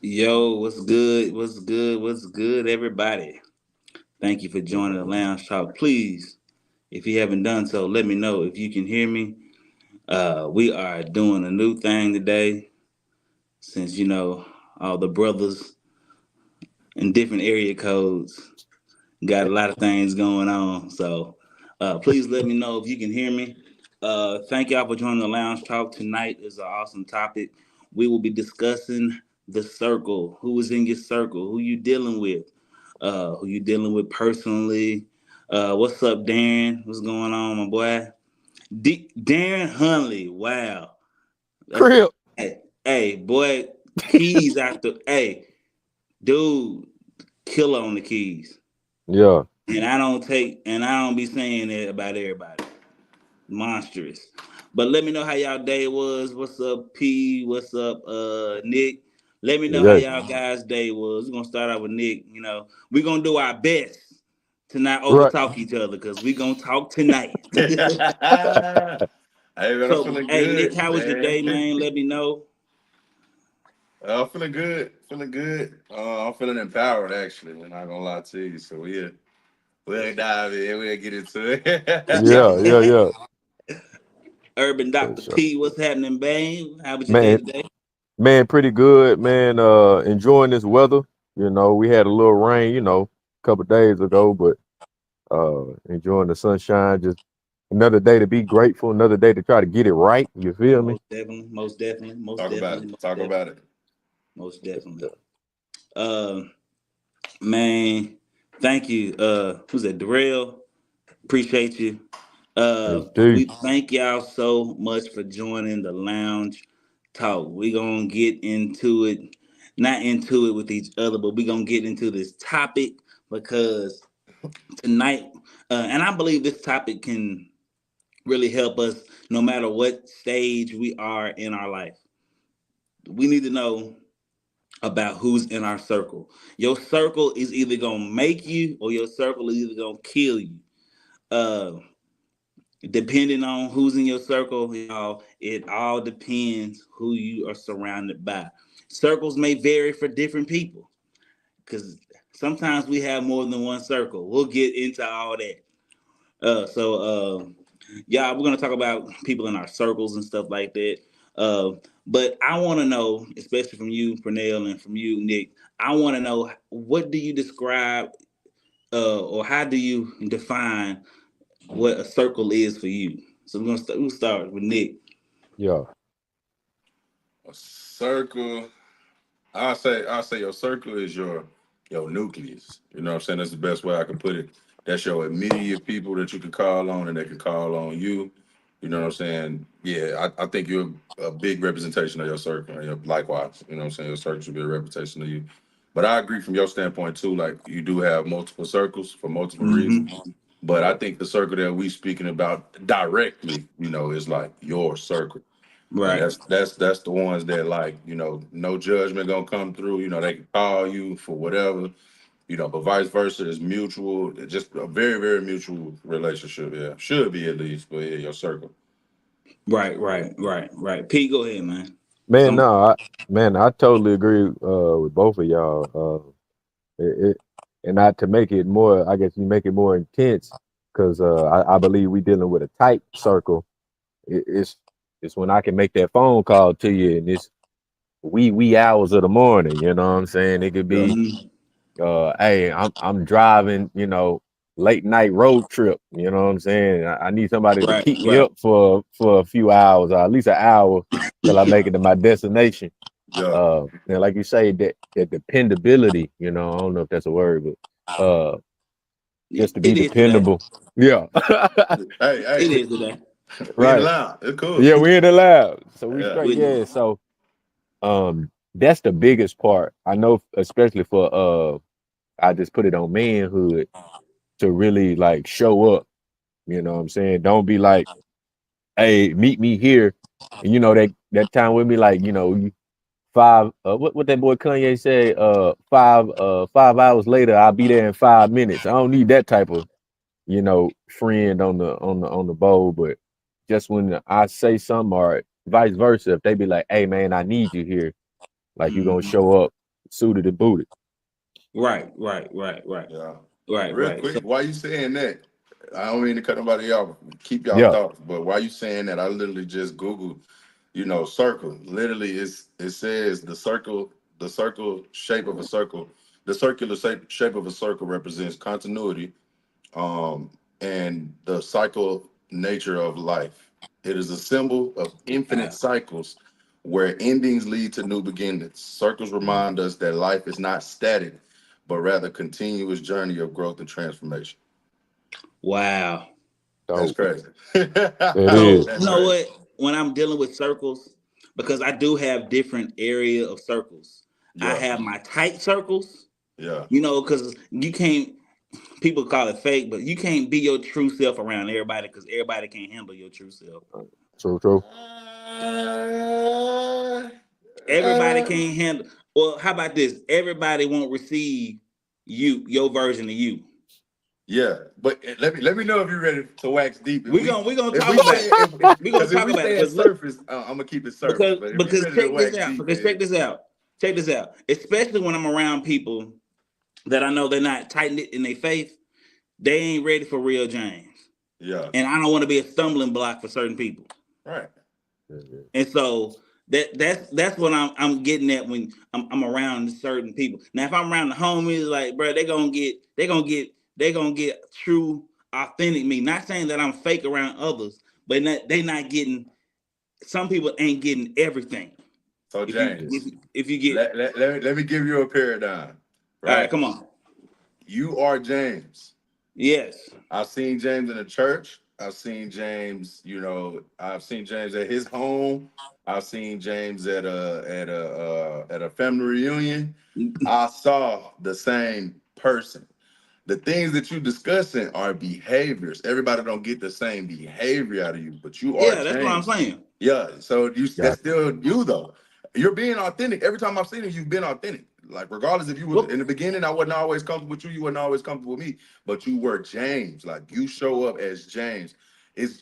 Yo, what's good? What's good? What's good, everybody? Thank you for joining the Lounge Talk. Please, if you haven't done so, let me know if you can hear me. We are doing a new thing today since, all the brothers in different area codes got a lot of things going on. So please let me know if you can hear me. Thank y'all for joining the Lounge Talk. Tonight is an awesome topic. We will be discussing the circle. Who is in your circle? Who you dealing with? Who you dealing with personally? What's up, Darren? What's going on, my boy? Darren Hunley. Wow. That's Crip. hey, boy, keys after hey, dude, killer on the keys. Yeah. And I don't be saying that about everybody. Monstrous. But let me know how y'all day was. What's up, P? What's up, Nick? Let me know how Yeah. y'all guys' day was. We're gonna start out with Nick. We're gonna do our best to not Right. overtalk each other because we're gonna talk tonight. Hey man, I'm So, feeling hey, Nick, good, how was your man. day, man? Let me know. I'm feeling good, feeling good. I'm feeling empowered actually. I'm not gonna lie to you. So we'll dive in. We'll get into it. Yeah. Yeah. Yeah. Urban For Dr. sure. P, what's happening, bang? How was your day Man, today? man, pretty good, man. Enjoying this weather. We had a little rain, a couple days ago, but enjoying the sunshine. Just another day to be grateful, another day to try to get it right. You feel me? Most definitely, most definitely, most Talk about definitely, it. most Talk definitely, about it. most definitely. Um, Man, thank you. Who's that? Darrell. Appreciate you. Yes, dude. We thank y'all so much for joining the lounge talk. We gonna get into it, not into it with each other, but we gonna get into this topic because tonight, and I believe this topic can really help us no matter what stage we are in our life. We need to know about who's in our circle. Your circle is either gonna make you or your circle is either gonna kill you. Uh, Depending on who's in your circle, y'all, it all depends who you are surrounded by. Circles may vary for different people because sometimes we have more than one circle. We'll get into all that. Yeah, we're gonna talk about people in our circles and stuff like that. Uh, but I want to know, especially from you, Pernell, and from you, Nick. I want to know what do you describe, or how do you define what a circle is for you? So we'll start with Nick. Yeah. A circle. I say your circle is your nucleus. You know what I'm saying? That's the best way I can put it. That's your immediate people that you can call on and they can call on you. You know what I'm saying? Yeah, I think you're a big representation of your circle. And likewise, you know what I'm saying? Your circle should be a representation of you. But I agree from your standpoint too. Like you do have multiple circles for multiple reasons. Mm-hmm. But I think the circle that we speaking about directly, is like your circle. And Right, that's the ones that like, no judgment gonna come through. They can call you for whatever, but vice versa is mutual. It's just a very, very mutual relationship. Yeah. Should be at least, but yeah, your circle. right. P, go ahead, man. Man, Some. no, I totally agree with both of y'all. And not to make it more, I guess you make it more intense because I believe we dealing with a tight circle. It's when I can make that phone call to you and it's wee hours of the morning. You know what I'm saying? It could Yeah. be, Mhm. hey, I'm driving, late night road trip. You know what I'm saying? I need somebody to Right, keep me right. up for a few hours, or at least an hour till I make it to my destination. Yeah. And like you say, that dependability, I don't know if that's a word, but just to be It is today. dependable. Yeah. Hey, It hey. is today. We in the Right. line. It's cool. Yeah, we're in the lab. So we Yeah. straight. We, Yeah. So that's the biggest part. I know, especially for I just put it on manhood to really like show up. You know what I'm saying? Don't be like, hey, meet me here. And that time with me, like, you 5 what that boy Kanye said, 5 hours later, I'll be there in 5 minutes. I don't need that type of, friend on the bowl, but just when I say something or vice versa, if they be like, hey man, I need you here, like you gonna mhm. show up. suited and booted. Right, right, right, right, Yeah. right, Real right. So quick, why you saying that? I don't mean to cut nobody off. Keep y'all Yeah. thoughts, but why you saying that? I literally just Googled, circle. Literally, it says the circle shape of a circle, the circular shape of a circle represents continuity, um, and the cycle nature of life. It is a symbol of infinite wow, cycles where endings lead to new beginnings. Circles Mm. remind us that life is not static, but rather continuous journey of growth and transformation. wow. That's Dope. crazy. It So is. you That's know crazy. what? When I'm dealing with circles, because I do have different area of circles. I Yeah, have my tight circles, yeah. because you can't. People call it fake, but you can't be your true self around everybody because everybody can't handle your true self. True, true. Uh, Everybody uh, can't handle. Well, how about this? Everybody won't receive your version of you. yeah, but let me know if you're ready to wax deep. If We we gonna we gonna if talk we about stay it. if We gonna because if talk we about it. stay at But look, surface, I'm gonna keep it surface. because But if we because ready to check this wax out. deep, Because then check this out. Check this out. Especially when I'm around people that I know they're not tight knit in their faith, they ain't ready for real James. yeah, And I don't want to be a stumbling block for certain people. right. Mhm. And so that's what I'm getting at when I'm around certain people. Now, if I'm around the homies, like bro, they gonna get true, authentic me. Not saying that I'm fake around others, but they not getting. Some people ain't getting everything. So If you James, if you get let me give you a paradigm, all right, right? come on. You are James. Yes. I've seen James in the church. I've seen James at his home. I've seen James at a family reunion. I saw the same person. The things that you discussing are behaviors. Everybody don't get the same behavior out of you, but you are Yeah, that's what I'm James. saying. Yeah, so that's Got still you though. You're being authentic. Every time I've seen you, you've been authentic. Like regardless if you was in Well, the beginning, I wasn't always comfortable with you. You wasn't always comfortable with me, but you were James. Like you show up as James.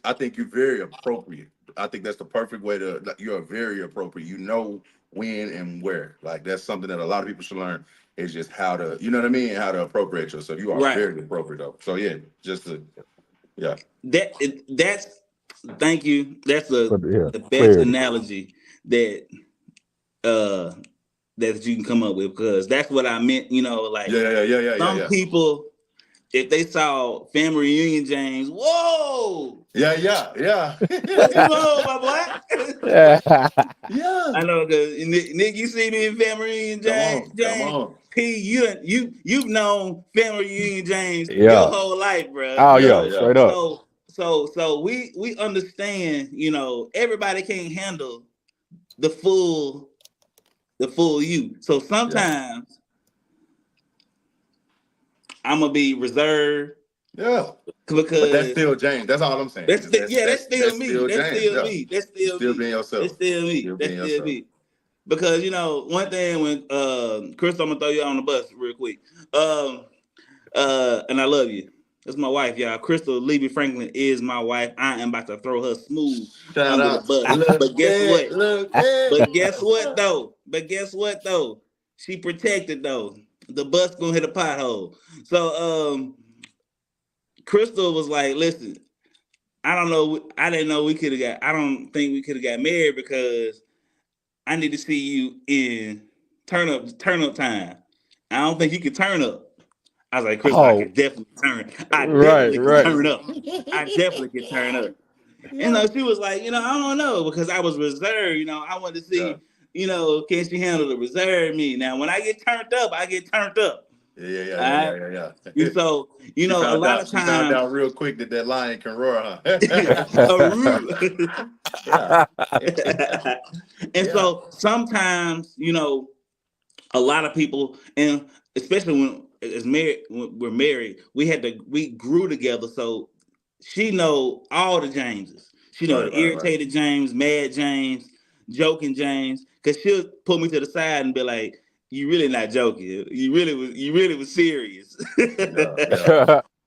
I think you're very appropriate. I think that's the perfect way to. Like, you're very appropriate. You know when and where. Like that's something that a lot of people should learn. Is just how to, you know what I mean, how to appropriate yourself. You are right. very appropriate though. So yeah, just to yeah, That's thank you. That's but yeah, the best clarity. analogy that uh that you can come up with because that's what I meant. Like yeah, yeah, yeah, yeah, yeah, some yeah. people, if they saw family reunion, James, whoa, Yeah, yeah, what you yeah. on, my boy? Yeah. I know, cause Nick, you see me in family reunion, Come James. on, come James on. P, you've known family reunion, James, your Yeah. whole life, bro. Oh Yeah, yeah, yeah. straight up. So we understand. Everybody can't handle the full you. So Yeah. sometimes I'm gonna be reserved Yeah. But that's because still James. That's all I'm saying. Is that's that's that's still that's me. still That's James. still Yeah. me. That's You still still me. being That's yourself. still me. Still That's being still yourself. me. Because one thing when Chris, I'm gonna throw you on the bus real quick. Um, and I love you. That's my wife, y'all. Crystal Levy Franklin is my wife. I am about to throw her smooth Shout under the out. bus. Look But guess at, what? look at. But guess what though? She protected though. The bus gonna hit a pothole. So Crystal was like, listen, I don't know. I didn't know we could have got. I don't think we could have got married because I need to see you in turn up time. I don't think you can turn up. I was like, Crystal, I Oh, can definitely turn. I right, definitely can right. turn up. I definitely can turn up. And Yeah. she was like, I don't know because I was reserved. I wanted to Yeah. see, can she handle the reserved me? Now, when I get turned up, I get turned up. Yeah, yeah, yeah, All yeah, right. yeah, yeah, And yeah. so, She a found lot out. of She found times, out real quick that that lion can roar, a huh? rude. Yeah. And Yeah. so sometimes, a lot of people, and especially when we're married, we grew together. So she know all the Jameses. She know Right, the right, right. irritated James, mad James, joking James, because she'll pull me to the side and be like, "You really not joking. You really was serious." Yeah, yeah.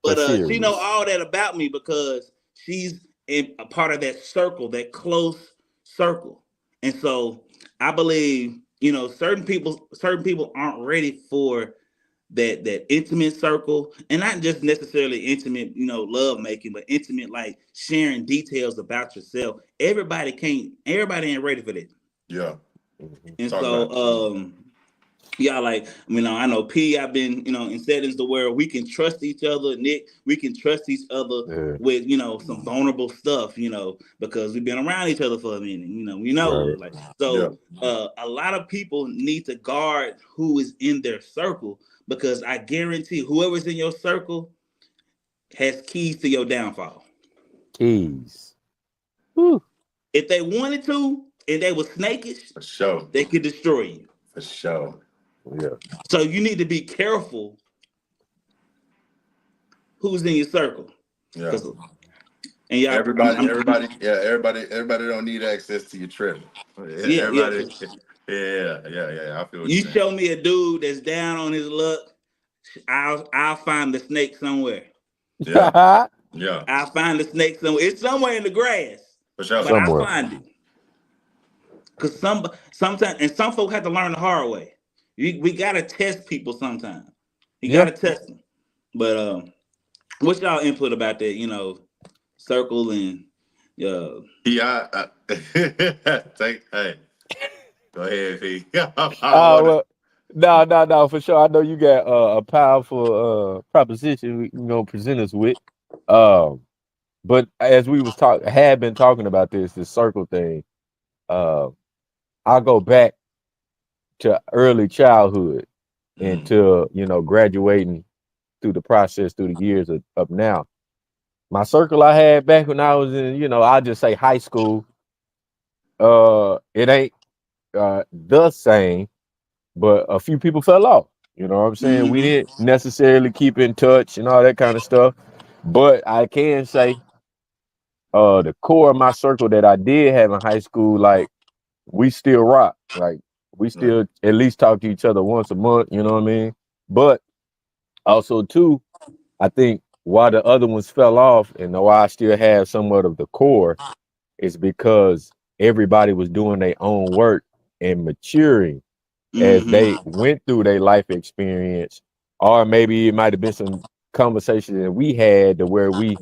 For But she know serious. all that about me because she's in a part of that circle, that close circle. And so I believe, certain people aren't ready for that intimate circle, and not just necessarily intimate, love making, but intimate like sharing details about yourself. Everybody ain't ready for that. Yeah. Mhm. And Talk about so, it. yeah, like, I know P, I've been, in settings to where we can trust each other. Nick, we can trust each other Yeah, with, some vulnerable stuff, because we've been around each other for a minute. We know, right. like, Yeah. so a lot of people need to guard who is in their circle, because I guarantee whoever's in your circle has keys to your downfall. Keys. Whew. If they wanted to and they were snakish, For sure. they could destroy you. For sure. Yeah. So you need to be careful who's in your circle. Yeah. Cause and y'all, Everybody, everybody, yeah, everybody don't need access to your trip. Yeah, yeah, yeah. everybody, 'Cause yeah. I feel what you you're saying. show me a dude that's down on his luck, I'll find the snake somewhere. Yeah, yeah, I'll find the snake somewhere. It's somewhere in the grass, for sure. but I'll Somewhere. find it. Cause sometimes, and some folks have to learn the hard way. We gotta test people sometimes. You Yeah. gotta test them. But what's y'all input about that? Circle and uh Yeah, take, hey, go ahead, P. I Oh want it. well, no, for sure. I know you got a powerful proposition you gonna present us with. Um, but as we was had been talking about this circle thing, uh, I'll go back to early childhood and Mm, to graduating through the process through the years of now. My circle I had back when I was in, I'll just say high school. It ain't the same, but a few people fell off. You know what I'm saying? We mm-hmm. didn't necessarily keep in touch and all that kind of stuff. But I can say the core of my circle that I did have in high school, like we still rock. Like we right. still at least talk to each other once a month, you know what I mean? But also too, I think why the other ones fell off and why I still have somewhat of the core is because everybody was doing their own work and maturing as they Mm-hmm. went through their life experience, or maybe it might have been some conversations that we had to where we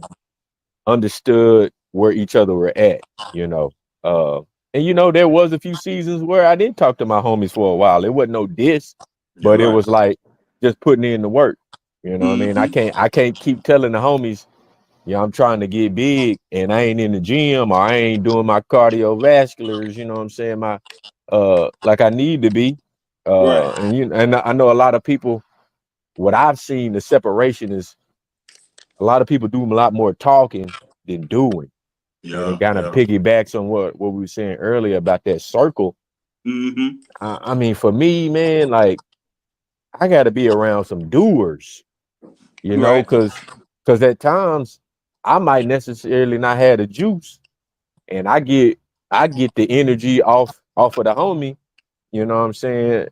understood where each other were at, you know. Uh, and there was a few seasons where I didn't talk to my homies for a while. It wasn't no diss, but Yeah. it Right. was like just putting in the work. You know what I mean? I Mm-hmm. can't I can't keep telling the homies, I'm trying to get big and I ain't in the gym or I ain't doing my cardiovasculars, you know what I'm saying? My like I need to be. Right. And I know a lot of people, what I've seen the separation is a lot of people do a lot more talking than doing. And it Yeah. kind of Yeah. piggybacks on what we were saying earlier about that circle. Mm-hmm. I mean, for me, man, like I got to be around some doers, Right. because at times I might necessarily not have the juice, and I get the energy off of the homie. You know what I'm saying?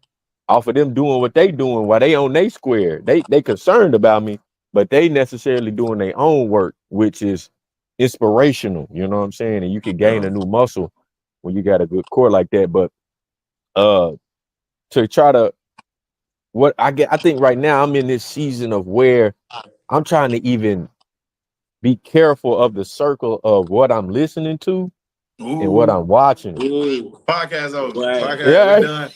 Off of them doing what they doing while they on they square. They concerned about me, but they necessarily doing their own work, which is inspirational. You know what I'm saying? And you can gain Yeah. a new muscle when you got a good core like that. But uh to try to I think right now I'm in this season of where I'm trying to even be careful of the circle of what I'm listening to and what I'm Ooh. watching. Ooh. Podcast over. Right. Podcast, we Yeah. done.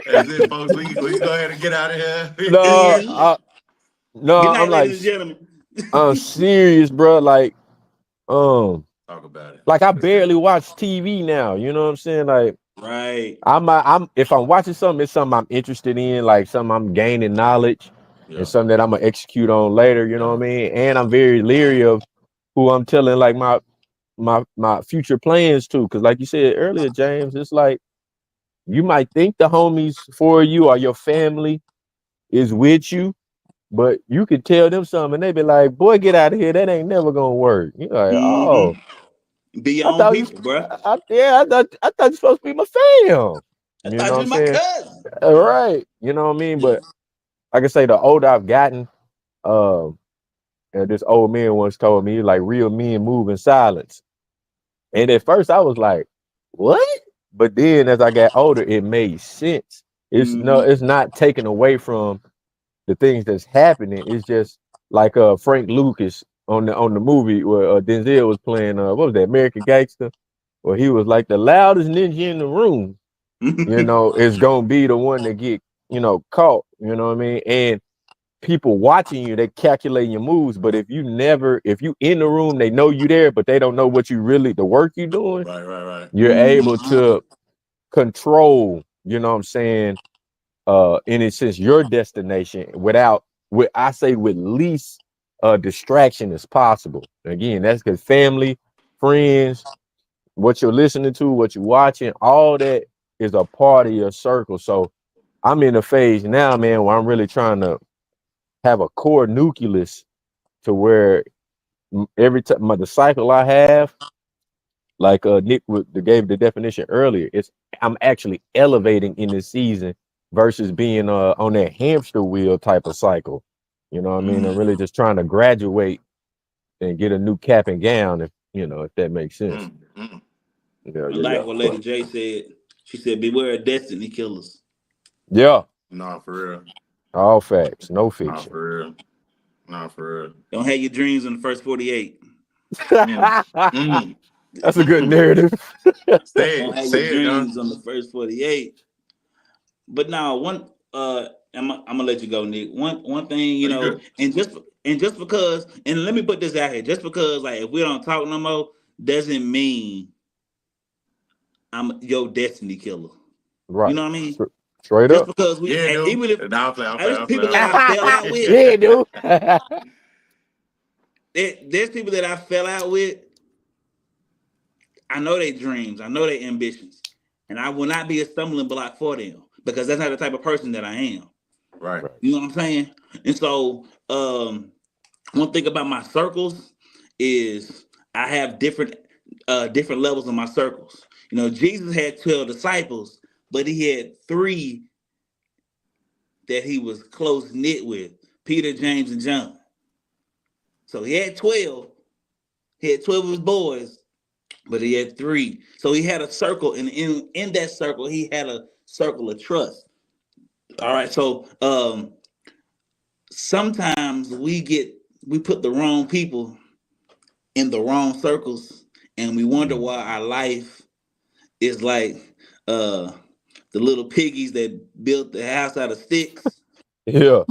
That's it, folks. We can go ahead and get out of No, here. Mm-hmm. Good no, I'm night, like ladies and gentlemen. I'm serious, bro. Um, Talk about it. like I That's it. barely watch TV now. You know what I'm saying? Like Right. I'm if I'm watching something, it's something I'm interested in, like something I'm gaining knowledge and Yeah. something that I'm gonna execute on later. You know Yeah. what I mean? And I'm very leery of who I'm telling like my future plans to, because like you said earlier, James, it's like you might think the homies for you or your family is with you, but you could tell them something and they be like, boy, get out of here. That ain't never gonna work. You're like, oh, Mm-hmm. Be your I own thought you people, bruh. yeah, I thought you supposed to be my fam. I You know thought what you I'm was my saying? cousin. All Yeah. right. You know what I mean? But like I say, the older I've gotten, um, and this old man once told me, like, real men move in silence. And at first I was like, what? But then as I got older, it made sense. Mm-hmm. It's not taken away from the things that's happening. It's just like Frank Lucas on the movie where Denzel was playing what was that, American Gangster, where he was like the loudest ninja in the room, is gonna be the one that get, caught, you know what I mean? And people watching you, they calculating your moves. But if you in the room, they know you there, but they don't know what you really the work you doing, Right, right, right. you're able to control, you know what I'm saying, in a sense, your destination with I say with least distraction as possible. Again, that's because family, friends, what you're listening to, what you're watching, all that is a part of your circle. So I'm in a phase now, man, where I'm really trying to have a core nucleus to where every time the cycle I have, like Nick gave the definition earlier, it's I'm actually elevating in this season versus being on that hamster wheel type of cycle. You know what I mean? I'm really just trying to graduate and get a new cap and gown, if that makes sense. Mm, mm. Yeah, I yeah, like yeah. what But Lady J said. She said, "Beware of destiny killers." yeah, Nah, for real. all facts, no Nah, fiction. for real. Nah, for real. Don't have your dreams in the first 48. Mm, mm, That's a good mm. narrative. Don't have your Say it, dreams on the first 48. But now one I'm gonna let you go, Nick. One thing, Are you good? and just because, and let me put this out here, just because like if we don't talk no more, doesn't mean I'm your destiny killer. You Right. know what I mean? Straight Just up. because we Yeah, dude. even if Nah, I'm playing, I'm playing, there's I'm playing, people I'm that I fell out with, Yeah, dude. there's people that I fell out with. I know their dreams, I know their ambitions, and I will not be a stumbling block for them because that's not the type of person that I am. Right. Right. You know what I'm saying? And so, one thing about my circles is I have different levels of my circles. Jesus had 12 disciples, but he had three that he was close knit with: Peter, James, and John. So he had 12. He had 12 of his boys, but he had three. So he had a circle, and in that circle, he had a circle of trust. All right. So sometimes we put the wrong people in the wrong circles, and we wonder Mm. why our life is like uh the little piggies that built the house out of sticks. Yeah.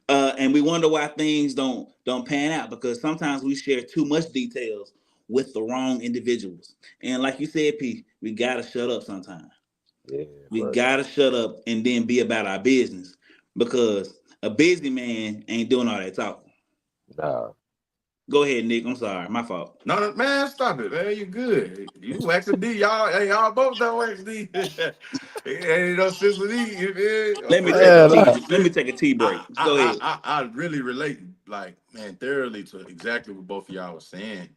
And we wonder why things don't pan out because sometimes we share too much details with the wrong individuals. And like you said, P, we gotta shut up sometimes. Yeah, We but gotta shut up and then be about our business because a busy man ain't doing all that talking. nah. Go ahead, Nick. I'm sorry, my fault. No, no, man, stop it, man. You good. You waxing D. Y'all, hey, y'all both don't wax D. Ain't no sense with D. You feel? Let me For take a real. Man, tea. Like, Let me shit. take a tea break. Go ahead. I really relate, like, man, thoroughly to exactly what both of y'all was saying.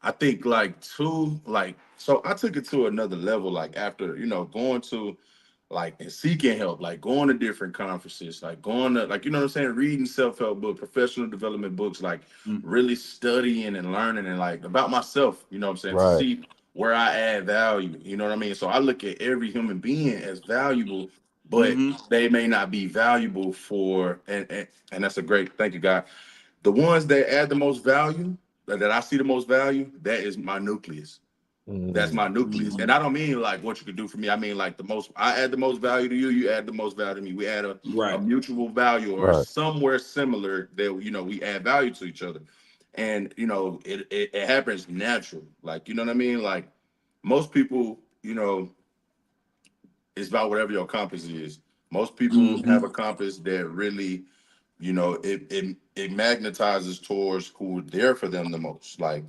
I think like too, like so I took it to another level, like after, going to like and seeking help, like going to different conferences, like going to like, what I'm saying, reading self-help book, professional development books, like Mm, really studying and learning and like about myself, what I'm saying, to right. see where I add value, you know what I mean? So I look at every human being as valuable, but mm-hmm. they may not be valuable for and that's a great thank you, God. The ones that add the most value, that I see the most value, that is my nucleus. That's my Mm. nucleus. And Mm-hmm. I don't mean like what you could do for me. I mean like the most, I add the most value to you, you add the most value to me. We add a Right. mutual value or Right. somewhere similar that, we add value to each other. And, it happens natural. Like, you know what I mean? Like most people, it's about whatever your compass is. Most people have Mm-hmm. a compass that really, it magnetizes towards who's there for them the most. Like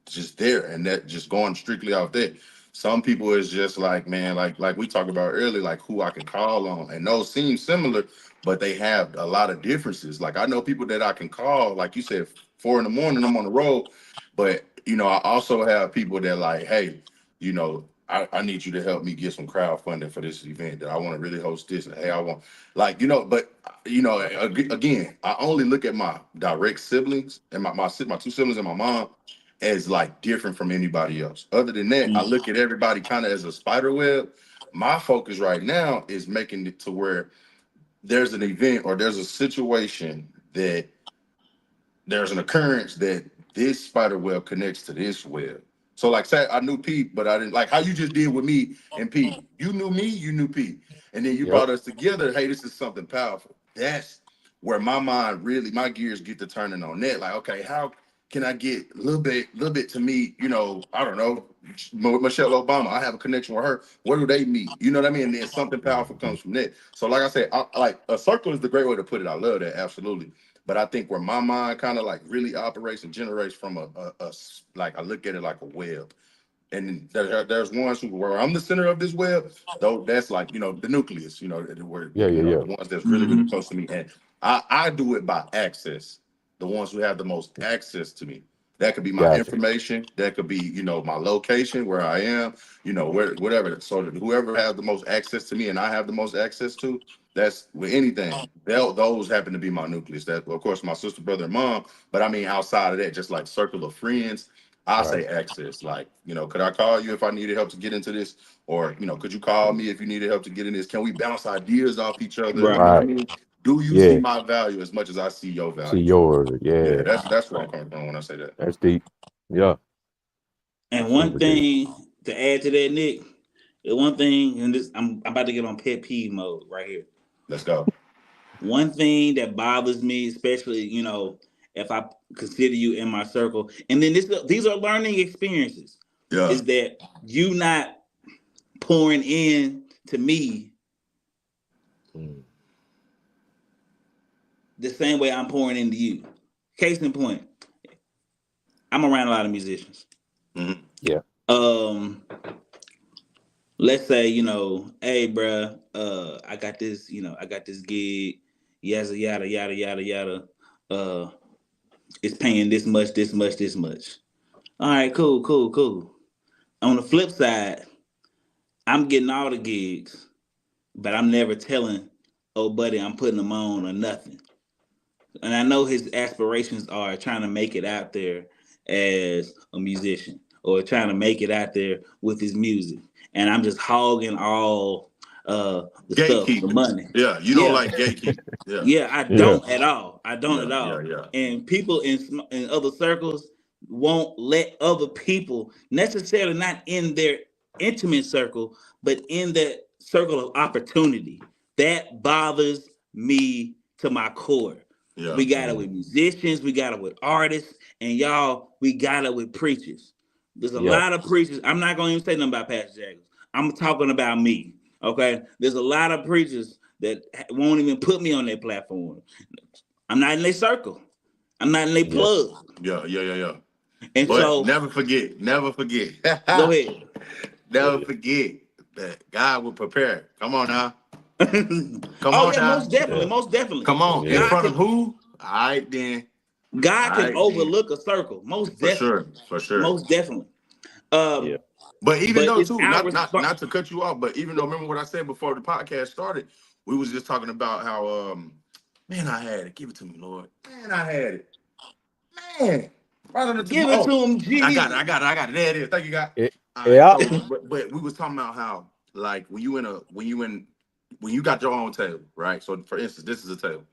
just there and that just going strictly off that. Some people is just like, man, like we talked about earlier, like who I can call on. And those seem similar, but they have a lot of differences. Like I know people that I can call, like you said, 4 in the morning, I'm on the road. But I also have people that like, hey, I need you to help me get some crowdfunding for this event that I want to really host this. And hey, I want like, but again, I only look at my direct siblings and my two siblings and my mom, as like different from anybody else. Other than that, I look at everybody kind of as a spider web. My focus right now is making it to where there's an event or there's a situation that there's an occurrence that this spider web connects to this web. So like say I knew Pete, but I didn't like how you just did with me and Pete. You knew me, you knew Pete. And then you Yep. brought us together. Hey, this is something powerful. That's where my mind really, my gears get to turning on that. Like, okay, how can I get a little bit to meet, I don't know, Michelle Obama. I have a connection with her. Where do they meet? You know what I mean? And then something powerful Mhm. comes from that. So like I said, like a circle is the great way to put it. I love that. Absolutely. But I think where my mind kind of like really operates and generates from like I look at it like a web. And there's ones where I'm the center of this web, though that's like, the nucleus, where, Yeah, yeah, yeah. the ones that's really, really Mm-hmm. close to me. And I do it by access, the ones who have the most access to me. That could be my Gotcha. information. That could be, my location, where I am, whatever. So that whoever has the most access to me and I have the most access to, that's with anything. Those happen to be my nucleus. That, of course, my sister, brother, and mom. But I mean, outside of that, just like circle of friends, I Right. say access. Like, could I call you if I needed help to get into this? Or, could you call me if you needed help to get in this? Can we bounce ideas off each other? You Right. know what I Right. mean? Do you see Yeah. my value as much as I see your See value? yours. Yeah, Yeah. that's where I'm coming from when I say that. That's deep. Yeah. And That's one super deep. thing to add to that, Nick, the one thing, and this I'm about to get on pet peeve mode right here. Let's go. One thing that bothers me, especially if I consider you in my circle, and then these are learning experiences, Yeah. is that you not pouring in to me Mm. the same way I'm pouring into you. Case in point, I'm around a lot of musicians. Hmm. Yeah. Um, let's say, hey, bruh, I got this gig, yada yada yada yada yada. Uh, it's paying this much, this much, this much. All right, cool, cool, cool. On the flip side, I'm getting all the gigs, but I'm never telling, oh, buddy, I'm putting them on or nothing. And I know his aspirations are trying to make it out there as a musician or trying to make it out there with his music. And I'm just hogging all the stuff, the Gatekeeping. money. Yeah, you don't Yeah, like gatekeeping. Yeah. yeah, I Yeah. don't at all. I don't Yeah. at Yeah. all. Yeah. And people in other circles won't let other people necessarily not in their intimate circle, but in that circle of opportunity. That bothers me to my core. Yeah. We got it Mm. with musicians, we got it with artists, and y'all, we got it with preachers. There's a Yeah. lot of preachers. I'm not going to even say nothing about Pastor Jaggers. I'm talking about me. Okay, there's a lot of preachers that won't even put me on their platform. I'm not in their circle. I'm not in their Yeah. plug. Yeah. Yeah. Yeah. Yeah. And But so, never forget, never forget, go ahead. never Yeah. forget that God will prepare. Come on now. Come Oh on yeah, now. most definitely, Yeah. most definitely. Come on. In Yeah. God front of can who? All right, then. God All can right, then. overlook a circle, most For definitely, sure. For sure. most definitely. Yeah. Um, But even but though it's too, our not response. to cut you off, but even though remember what I said before the podcast started, we was just talking about how man, I had it. Give it to me, Lord. Man, I had it. Man. Right on the tip. Give it to Oh, him, I got it. Jesus. I got it. I got it. There it is. Thank you, God. It, All right. yeah. So but we was talking about how like when you got your own table, right? So for instance, this is a table.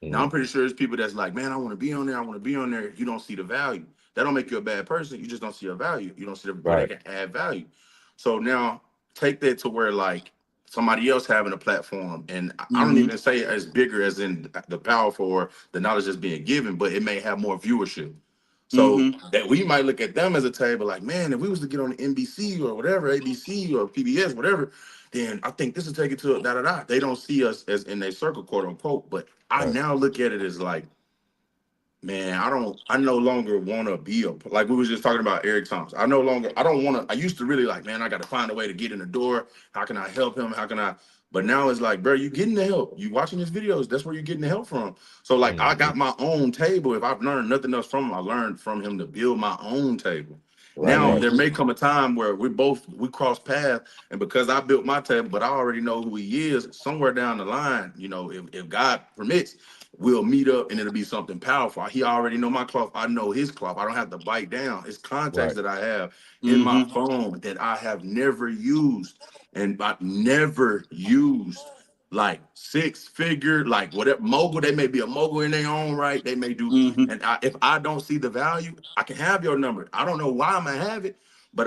Now I'm Mhm. pretty sure there's people that's like, man, I want to be on there. I want to be on there. You don't see the value. That don't make you a bad person. You just don't see a value. You don't see where they Right. can add value. So now take that to where like somebody else having a platform, and I don't Mm-hmm. even say as bigger as in the powerful or the knowledge that's being given, but it may have more viewership. So Mm-hmm. that we might look at them as a table like, man, if we was to get on the NBC or whatever, ABC or PBS, whatever, then I think this will take it to a da da da. They don't see us as in their circle, quote unquote. But I Right. now look at it as like, man, I no longer want to be like we was just talking about Eric Thomas. I don't want to. I used to really like, man, I got to find a way to get in the door. How can I help him? How can I? But now it's like, bro, you getting the help. You watching his videos. That's where you're getting the help from. So like, I Mhm. got my own table. If I've learned nothing else from him, I learned from him to build my own table. Right. Now Right. there Mm-hmm. may come a time where we cross paths, and because I built my table, but I already know who he is. Somewhere down the line, if God permits, we'll meet up and it'll be something powerful. He already know my cloth. I know his cloth. I don't have to bite down. It's contacts Right. that I have in my Mm-hmm. phone that I have never used. And I never used like six figure, like whatever mogul. They may be a mogul in their own right. They may do. Mm-hmm. And if I don't see the value, I can have your number. I don't know why I'm gonna have it,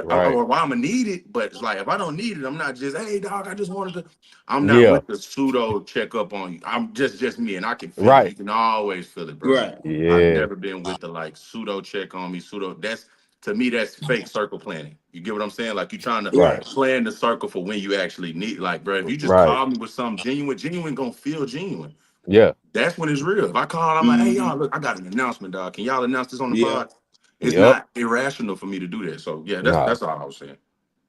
Right. or why I'm gonna need it. But it's like if I don't need it, I'm not just, hey dog, I just wanted to. I'm not Yeah. with the pseudo checkup on you. I'm just me, and I can feel it. Right. You can always feel it, bro. Right. I've Yeah. never been with the like pseudo check on me, pseudo. That's to me, that's fake circle planning. You get what I'm saying? Like you trying to Right. Right. plan the circle for when you actually need. Like, bro, if you just Right. call me with something genuine, genuine gonna feel genuine. Yeah. That's when it's real. If I call, I'm like, hey Mm-hmm. y'all, look, I got an announcement, dog. Can y'all announce this on the Yeah. pod? It's Yep. not irrational for me to do that. So yeah, No. that's all I was saying.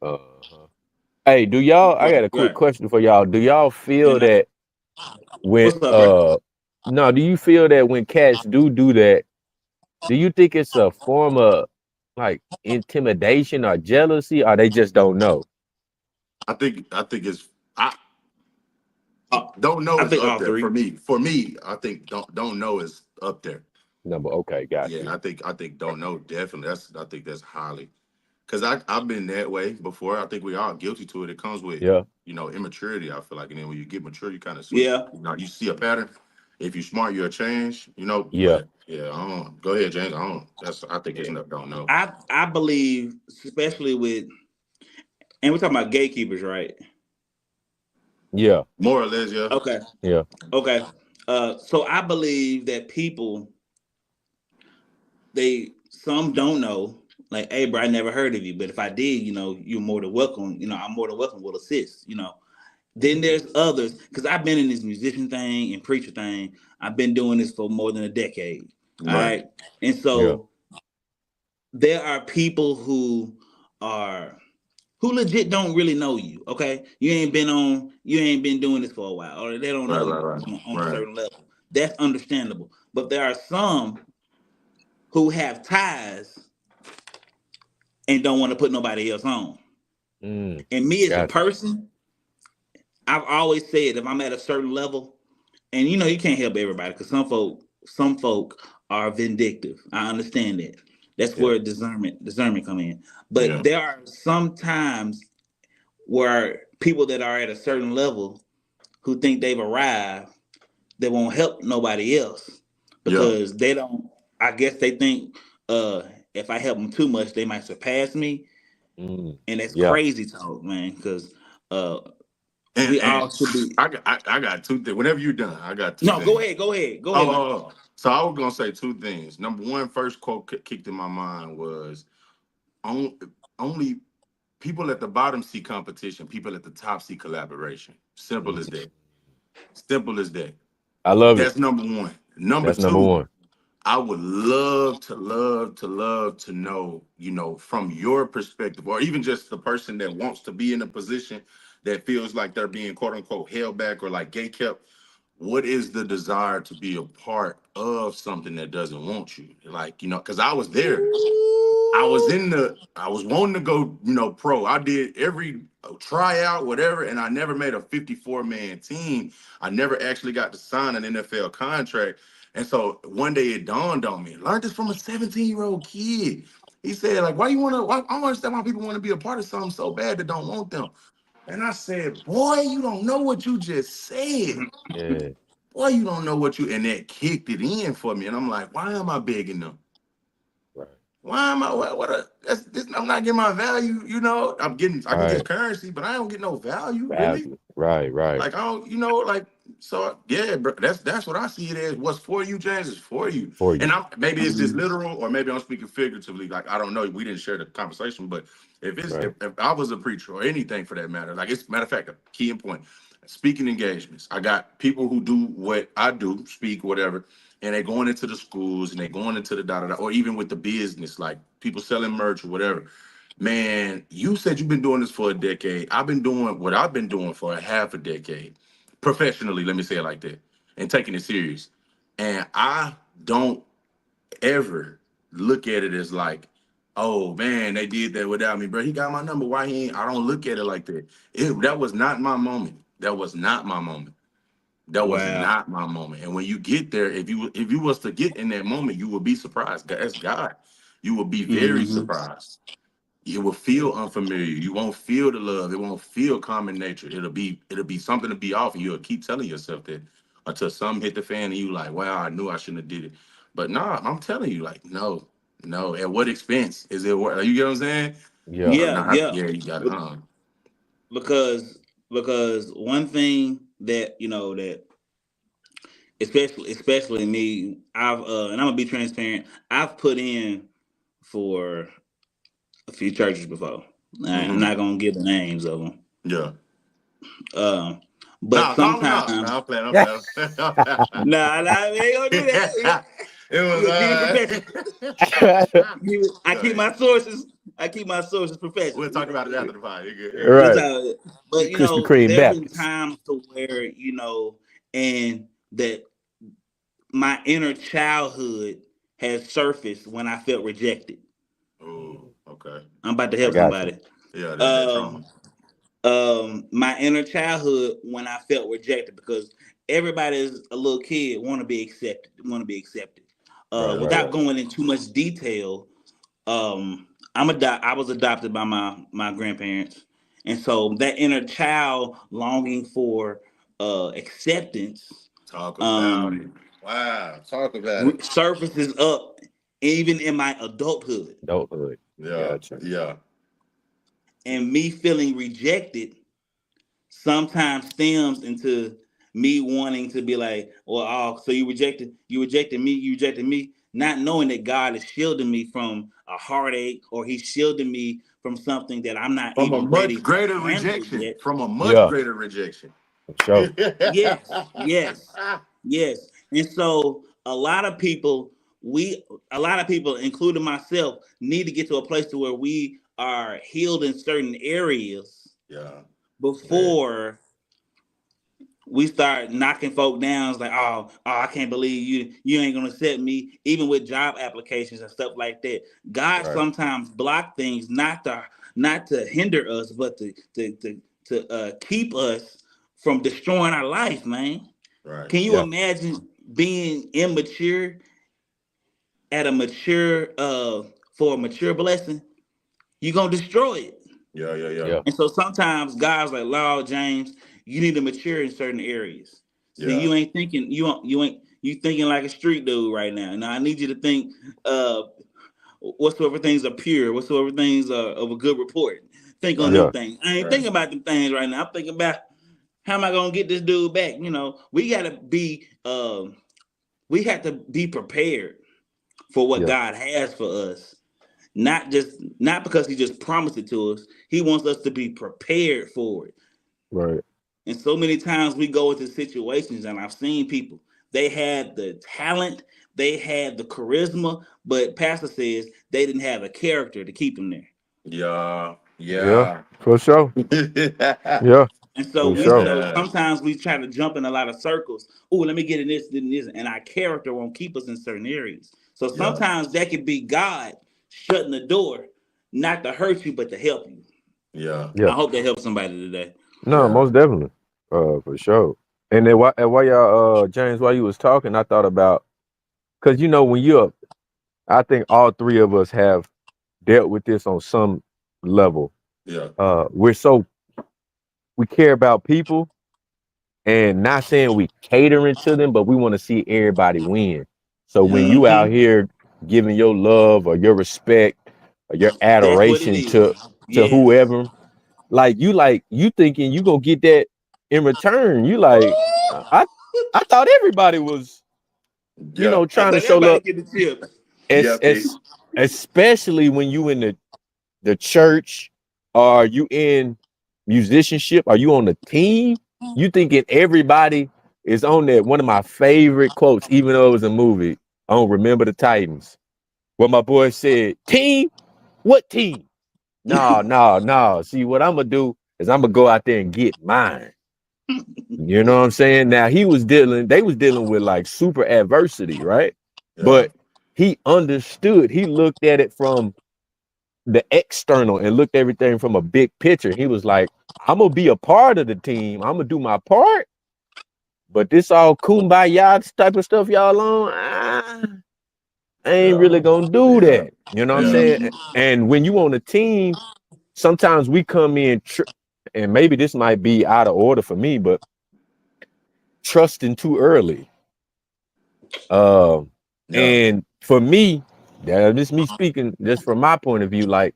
Uh-huh. Hey, do y'all? I got Right. a quick Right. question for y'all. Do y'all feel And that when what's up, bro? no? Do you feel that when cats do that? Do you think it's a form of like intimidation or jealousy, or they just don't know? I think it's I Uh, don't know I is think up all there for three. me. For me, I think don't know is up there. Number. Okay, got you. Yeah, I think don't know definitely. I think that's highly because I've been that way before. I think we all guilty to it. It comes with Yeah. immaturity. I feel like, and then when you get mature, you kind of switch. Yeah. You see a pattern. If you're smart, you'll change. Yeah. But yeah, I don't. Go ahead, James. I don't. I think it's enough. Don't know. I believe, especially with, and we're talking about gatekeepers, right? Yeah. More or less, yeah. Okay. Yeah. Okay. So I believe that people, they some don't know. Like, hey, bro, I never heard of you, but if I did, you're more than welcome. I'm more than welcome. Will assist. Then Mhm. there's others, because I've been in this musician thing and preacher thing. I've been doing this for more than a decade. All Right. right, and Yeah. so there are people are who legit don't really know you. Okay, you ain't been doing this for a while, or they don't Right. know Right. you Right. on a Right. certain level. That's understandable. But there are some who have ties and don't want to put nobody else on. Mm. And me as a Got you. person, I've always said if I'm at a certain level, and you can't help everybody because some folk are vindictive. I understand that. That's Yeah. where discernment come in. But Yeah. there are some times where people that are at a certain level who think they've arrived, they won't help nobody else Yeah. because they don't. I guess they think if I help them too much, they might surpass me, Mm. and that's Yeah. crazy talk, man. Because uh, And we all should be. I got two things. Whenever you're done, I got two No, go things. ahead, go ahead, go Oh, ahead, oh, man. oh. So I was gonna say two things. Number one, first quote kicked in my mind was only, only people at the bottom see competition, people at the top see collaboration. Simple as Mhm. that. Simple as that. I love it. That's number one. Number That's number two, one. I would love to know, from your perspective, or even just the person that wants to be in a position that feels like they're being quote unquote held back or like gate kept. What is the desire to be a part of something that doesn't want you? Like, because I was there. Ooh. I was wanting to go, pro. I did every tryout, whatever, and I never made a 54-man team. I never actually got to sign an NFL contract. And so one day it dawned on me. Learned this from a 17-year-old kid. He said, like, I don't understand why people want to be a part of something so bad that don't want them. And I said, boy, you don't know what you just said. Yeah. Boy, you don't know what and that kicked it in for me. And I'm like, why am I begging them? Right. Why am I I'm not getting my value, I can get Right. currency, but I don't get no value, really. Value. Right. Right. Like I don't, like so yeah, bro. That's what I see it as. What's for you, James, is for you. For And you. I'm maybe it's just Mhm. literal, or maybe I'm speaking figuratively. Like I don't know. We didn't share the conversation, but if it's Right. if I was a preacher or anything for that matter, like it's matter of fact, a key and point. Speaking engagements. I got people who do what I do, speak, whatever, and they going into the schools and they going into the da da da, or even with the business, like people selling merch or whatever. Man, you said you've been doing this for a decade. I've been doing what I've been doing for a half a decade, professionally, let me say it like that, and taking it serious. And I don't ever look at it as like, oh man, they did that without me, bro. He got my number. Why he ain't? I don't look at it like that. That was not my moment. That was not my moment. That was Wow. not my moment. And when you get there, if you was to get in that moment, you would be surprised. That's God. You will be very Hmm. surprised. It will feel unfamiliar. You won't feel the love. It won't feel common nature. It'll be something to be off, and you'll keep telling yourself that until something hit the fan, and you like, wow, I knew I shouldn't have did it. But nah, I'm telling you, like, no, no. At what expense is it worth? You get what I'm saying? Yeah. So Yeah, nah, yeah. yeah, you got it. Be- Because one thing that that especially me, I've and I'm gonna be transparent. I've put in for a few churches before. I'm Mm-hmm. not gonna give the names of them. Yeah. Um, but Nah, call them out. sometimes, Nah, I'm playing. I'm playing. nah, nah, we ain't gonna do that. It was Keep it professional. I keep Go my sources. I keep my sources professional. We'll talk about it after the fight. You good? Yeah. That's Right. how. But Krispy Kreme there have been Baptist. times to where and that my inner childhood has surfaced when I felt rejected. Oh, okay. I'm about to I help got you. somebody. Yeah, that trauma. Um, my inner childhood when I felt rejected because everybody is a little kid want to be accepted. Right, right, Without right. going into too much detail, um, I was adopted by my grandparents, and so that inner child longing for acceptance Talk about it. um, Wow, talk about it. surfaces up even in my adulthood, Adulthood. Yeah, Gotcha. yeah, and me feeling rejected sometimes stems into me wanting to be like, well, oh, so you rejected me, not knowing that God is shielding me from a heartache or He's shielding me from something that I'm not from a even ready much to greater handle rejection. yet. From a much Yeah, greater rejection. for sure. Yes, yes, yes. And so a lot of people, including myself, need to get to a place to where we are healed in certain areas Yeah, man. before we start knocking folk down. It's like, I can't believe you ain't gonna accept me, even with job applications and stuff like that. God Right. sometimes block things not to hinder us, but to keep us from destroying our life, man. Right. Can you Yeah. imagine being immature at a mature for a mature blessing? You're gonna destroy it. Yeah, yeah, yeah, Yeah. And so sometimes guys like Law James, you need to mature in certain areas. See, yeah, you ain't thinking you ain't you thinking like a street dude right now. Now I need you to think whatsoever things are pure, whatsoever things are of a good report. Think on right, them Yeah. things. I ain't right. thinking about them things right now. I'm thinking about how am I gonna get this dude back? We have to be prepared for what Yeah. God has for us. Not because he just promised it to us. He wants us to be prepared for it. Right. And so many times we go into situations, and I've seen people, they had the talent, they had the charisma, but Pastor says they didn't have a character to keep them there. Yeah, Yeah. yeah. For sure. Yeah. Yeah. And so For sure. sometimes we try to jump in a lot of circles. Oh, let me get in this, then this, and our character won't keep us in certain areas. So Yeah, sometimes that could be God shutting the door, not to hurt you, but to help you. yeah, Yeah. I hope that helps somebody today. No, yeah, most definitely. For sure. And then while y'all James, while you was talking, I thought about because when you're I think all three of us have dealt with this on some level. yeah, We care about people and not saying we catering to them, but we want to see everybody win. So when yeah, you out Hmm. here giving your love or your respect or your That's what it adoration to is. Yes. whoever, like you thinking you gonna get that in return. You like I thought everybody was yeah, I trying to thought show everybody love, get the chips. yeah, Pete. especially when you in the church or you in musicianship, are you on the team? You thinking everybody is on that. One of my favorite quotes, even though it was a movie, on Remember the Titans. What my boy said, team? What team? No, no, no. See, what I'm gonna do is I'm gonna go out there and get mine. You know what I'm saying? Now they was dealing with like super adversity, right? Yeah, But he understood, he looked at it from the external and looked at everything from a big picture. He was like, I'm gonna be a part of the team. I'm gonna do my part, But this all kumbaya type of stuff y'all on, I ain't Yeah. really gonna do Yeah. that. You know what I'm Yeah. saying? Mm-hmm. And when you on a team, sometimes we come in, and maybe this might be out of order for me, but trusting too early. Um, Yeah. and for me, this me speaking just from my point of view, like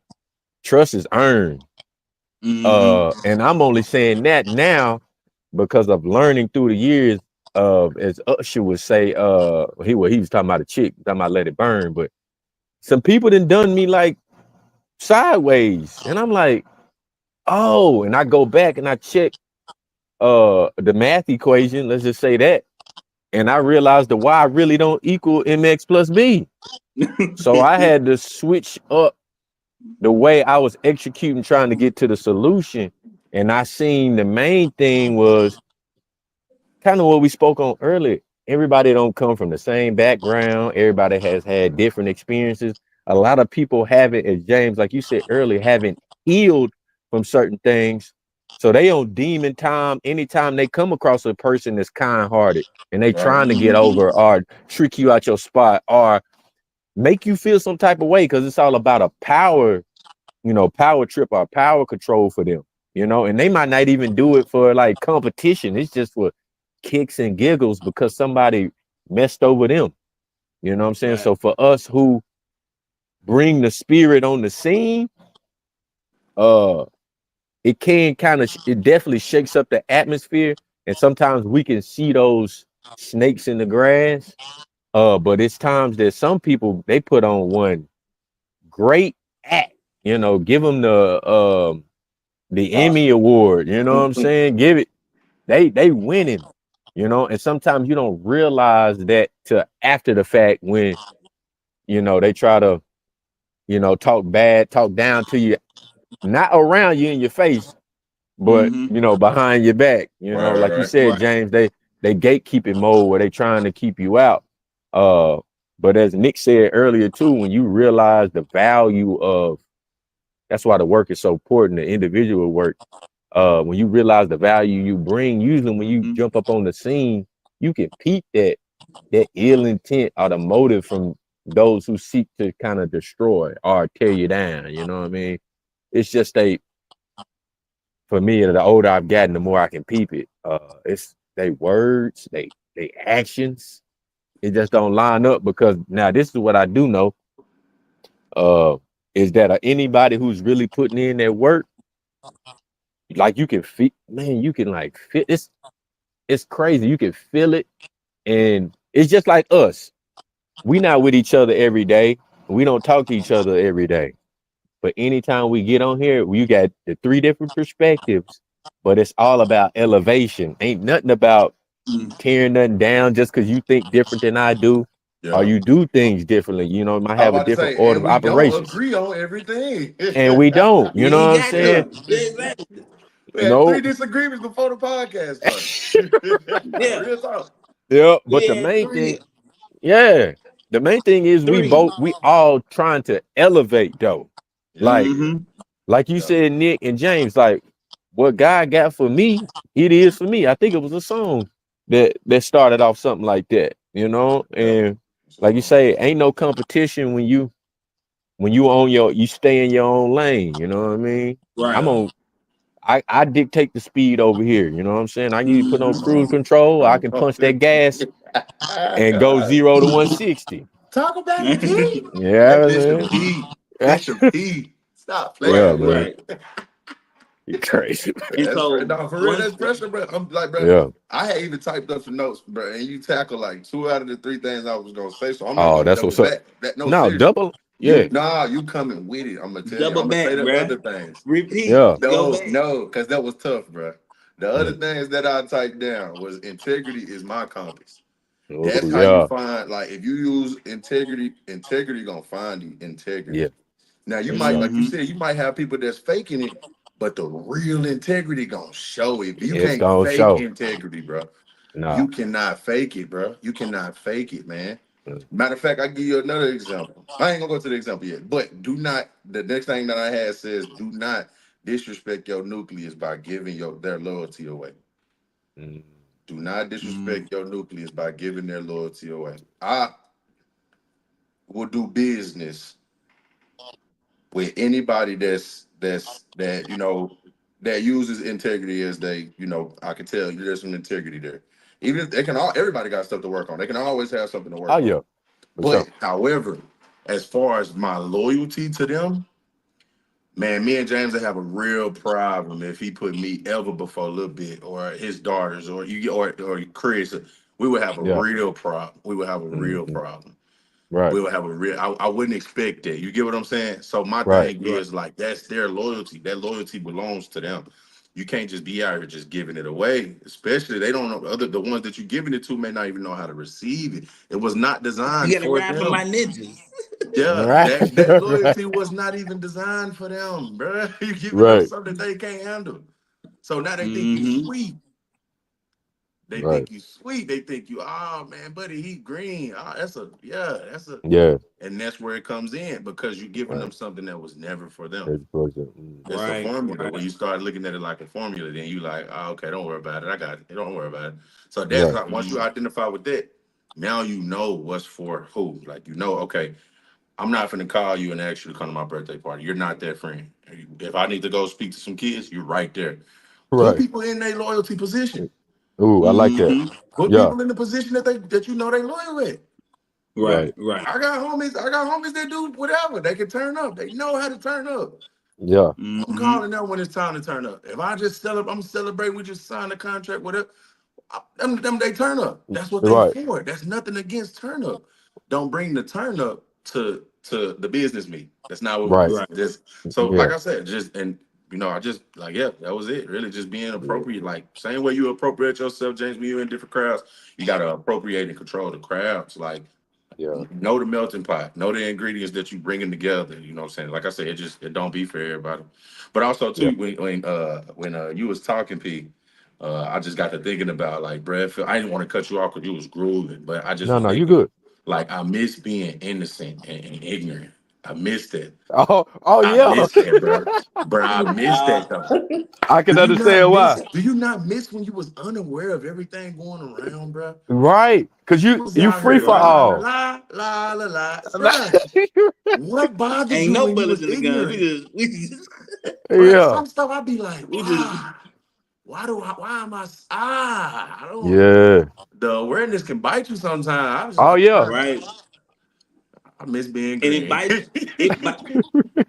trust is earned. Mm-hmm. And I'm only saying that now because of learning through the years of, as Usher would say, he was talking about a chick, talking about let it burn, but some people done me like sideways. And I'm like, oh, and I go back and I check the math equation, let's just say that, and I realized the y really don't equal mx plus b. So I had to switch up the way I was executing trying to get to the solution. And I seen the main thing was kind of what we spoke on earlier. Everybody don't come from the same background. Everybody has had different experiences. A lot of people haven't, as James, like you said earlier, haven't healed from certain things. So they on demon time anytime they come across a person that's kind hearted and they Right. trying to get Mm-hmm. over or trick you out your spot or make you feel some type of way because it's all about a power, power trip or power control for them, and they might not even do it for like competition. It's just for kicks and giggles because somebody messed over them. You know what I'm saying? Right. So for us who bring the spirit on the scene, uh, it can kind of, it definitely shakes up the atmosphere. And sometimes we can see those snakes in the grass. But it's times that some people, they put on one great act, give them the Ah. Emmy Award, you know what I'm saying? Give it, they winning, and sometimes you don't realize that to after the fact when, they try to, talk bad, talk down to you, not around you in your face, but Mm-hmm. behind your back, Right. Right. like you Right. said, James, they gatekeeping mode where they trying to keep you out. Uh, but as Nick said earlier too, when you realize the value of, that's why the work is so important, the individual work. When you realize the value you bring, usually when you Mm-hmm. jump up on the scene, you can peep that ill intent or the motive from those who seek to kind of destroy or tear you down. You know what I mean? It's just for me, the older I've gotten, the more I can peep it. It's they words, they actions. It just don't line up because now this is what I do know. Uh, is that anybody who's really putting in their work, like you can feel, man, you can like feel it's crazy. You can feel it. And it's just like us. We not with each other every day. We don't talk to each other every day. But anytime we get on here, we got the three different perspectives, but it's all about elevation. Ain't nothing about tearing nothing down just because you think different than I do, or Yeah. you do things differently. Might I'm have a about to different say, order and of we don't operations. agree on everything. And we don't, you You know ain't what I'm got Yeah. saying? to. Yeah, exactly. We had three No. disagreements before the podcast started. Yeah. Real talk. Yeah, but We the had main thing, three. yeah, the main thing is Three. we all trying to elevate though. Yeah, Like, yeah, Mm-hmm. like you yeah, said, Nick and James, like what God got for me, it is for me. I think it was a song that started off something like that, yeah. and It's a like you song. say, ain't no competition when you own you stay in your own lane. You know what I mean? I'm Right. Yeah. on. I dictate the speed over here. You know what I'm saying? I need to put on Mm-hmm. cruise Oh, control. I oh, can oh. punch that gas and go God. 0 to 160. Talk about it, P. Hey, Yeah, Bishop man. P. Bishop P. Stop playing Yeah, Right. with me. man. Right. You crazy. And That's so no, for real. once. That's pressure, bro. I'm like, bro. Yeah. I had even typed up some notes, bro, and you tackle like two out of the three things I was gonna say. So I'm not Oh, gonna that's double what's up. back. That no, No, seriously. double. You Yeah. nah, you coming with it. I'm gonna tell you. Double I'm gonna back, say the other bruh. things. Yeah. Repeat. Go No, back. no, because that was tough, bro. The other Mm. things that I typed down was integrity is my compass. That's Oh, how you yeah. find like if you use integrity, integrity gonna find the Yeah. integrity. Now you For might, sure. like you Mm-hmm. said, you might have people that's faking it, but the real integrity gonna show it. You It's can't gonna fake show. integrity, bro. Nah. You cannot fake it, bro. You cannot fake it, man. Mm. Matter of fact, I give you another example. I ain't gonna go to the example yet, but do not. The next thing that I had says, do not disrespect your nucleus by giving their loyalty away. Mm. Do not Mm. disrespect your nucleus by giving their loyalty away. I will do business with anybody that that uses integrity as they, I can tell you there's some integrity there. Even if they can all everybody got stuff to work on. They can always have something to Oh work on. yeah, for But sure. however, as far as my loyalty to them, man, me and James will have a real problem if he put me ever before a little bit, or his daughters, or Chris. We would have a Yeah. real problem. We would have a real Hmm. problem. Right. We'll have a real. I wouldn't expect that. You get what I'm saying? So my Right. thing Right. is like that's their loyalty. That loyalty belongs to them. You can't just be out here just giving it away. Especially they don't know the ones that you're giving it to may not even know how to receive it. It was not You designed gotta for ride for my them. ninjas. Yeah, Right. that Right. loyalty was not even designed for them, bro. You giving them Right. something they can't handle. So now they think you Mm-hmm. sweet. They Right. think you sweet. They think you, oh man, buddy, he green. Oh, that's a, Yeah. and that's where it comes in because you're giving them Right. something that was never for them. That's person. Mm. It's a Right. formula. When Right. you start looking at it like a formula, then you like, oh, okay, don't worry about it. I got it. Don't worry about it. So that's Right. how, once you Mm. identify with that, now you know what's for who. Like okay, I'm not finna call you and ask you to come to my birthday party. You're not that friend. If I need to go speak to some kids, you're right there. Put Right. people in their loyalty position. Ooh, I like that. Mm-hmm. Put Yeah. people in the position that you know they loyal with. Right. Right. Right. I got homies that do whatever. They can turn up. They know how to turn up. Yeah. I'm Mm-hmm. calling out when it's time to turn up. If I just celebrate, I'm celebrating. We just signed a contract, whatever. Them they turn up. That's what they Right. for. That's nothing against turn up. Don't bring the turn up to the business meet. That's not what Right. this Right. this. So like Yeah. I said, just and I just like yeah, that was it. Really, just being Yeah. appropriate. Like same way you appropriate yourself, James. When you're in different crowds, you gotta appropriate and control the crowds. Like Yeah. know the melting pot, know the ingredients that you bringing together. You know what I'm saying? Like I said, it don't be for everybody. But also Yeah. too, when you was talking, P, I just got to thinking about like Brad. I didn't want to cut you off because you was grooving, but I just No, was no, you thinking good. like I miss being innocent and ignorant. I missed it. Oh, oh I yeah. missed that, bro. Bro, I missed that though. I Do can you not understand miss? why. Do you not miss when you was unaware of everything going around, bro? Right. Cause You you was you out free here for Right. la la all. la la la la, bruh. What bothered Ain't you no when you bullets was in the gun. We ignorant? just we just Bruh, Yeah. some stuff I'd be like, we just why am I don't, Yeah. the awareness can bite you sometimes. I was just Oh like, yeah. bruh, right. I miss being And it green. bites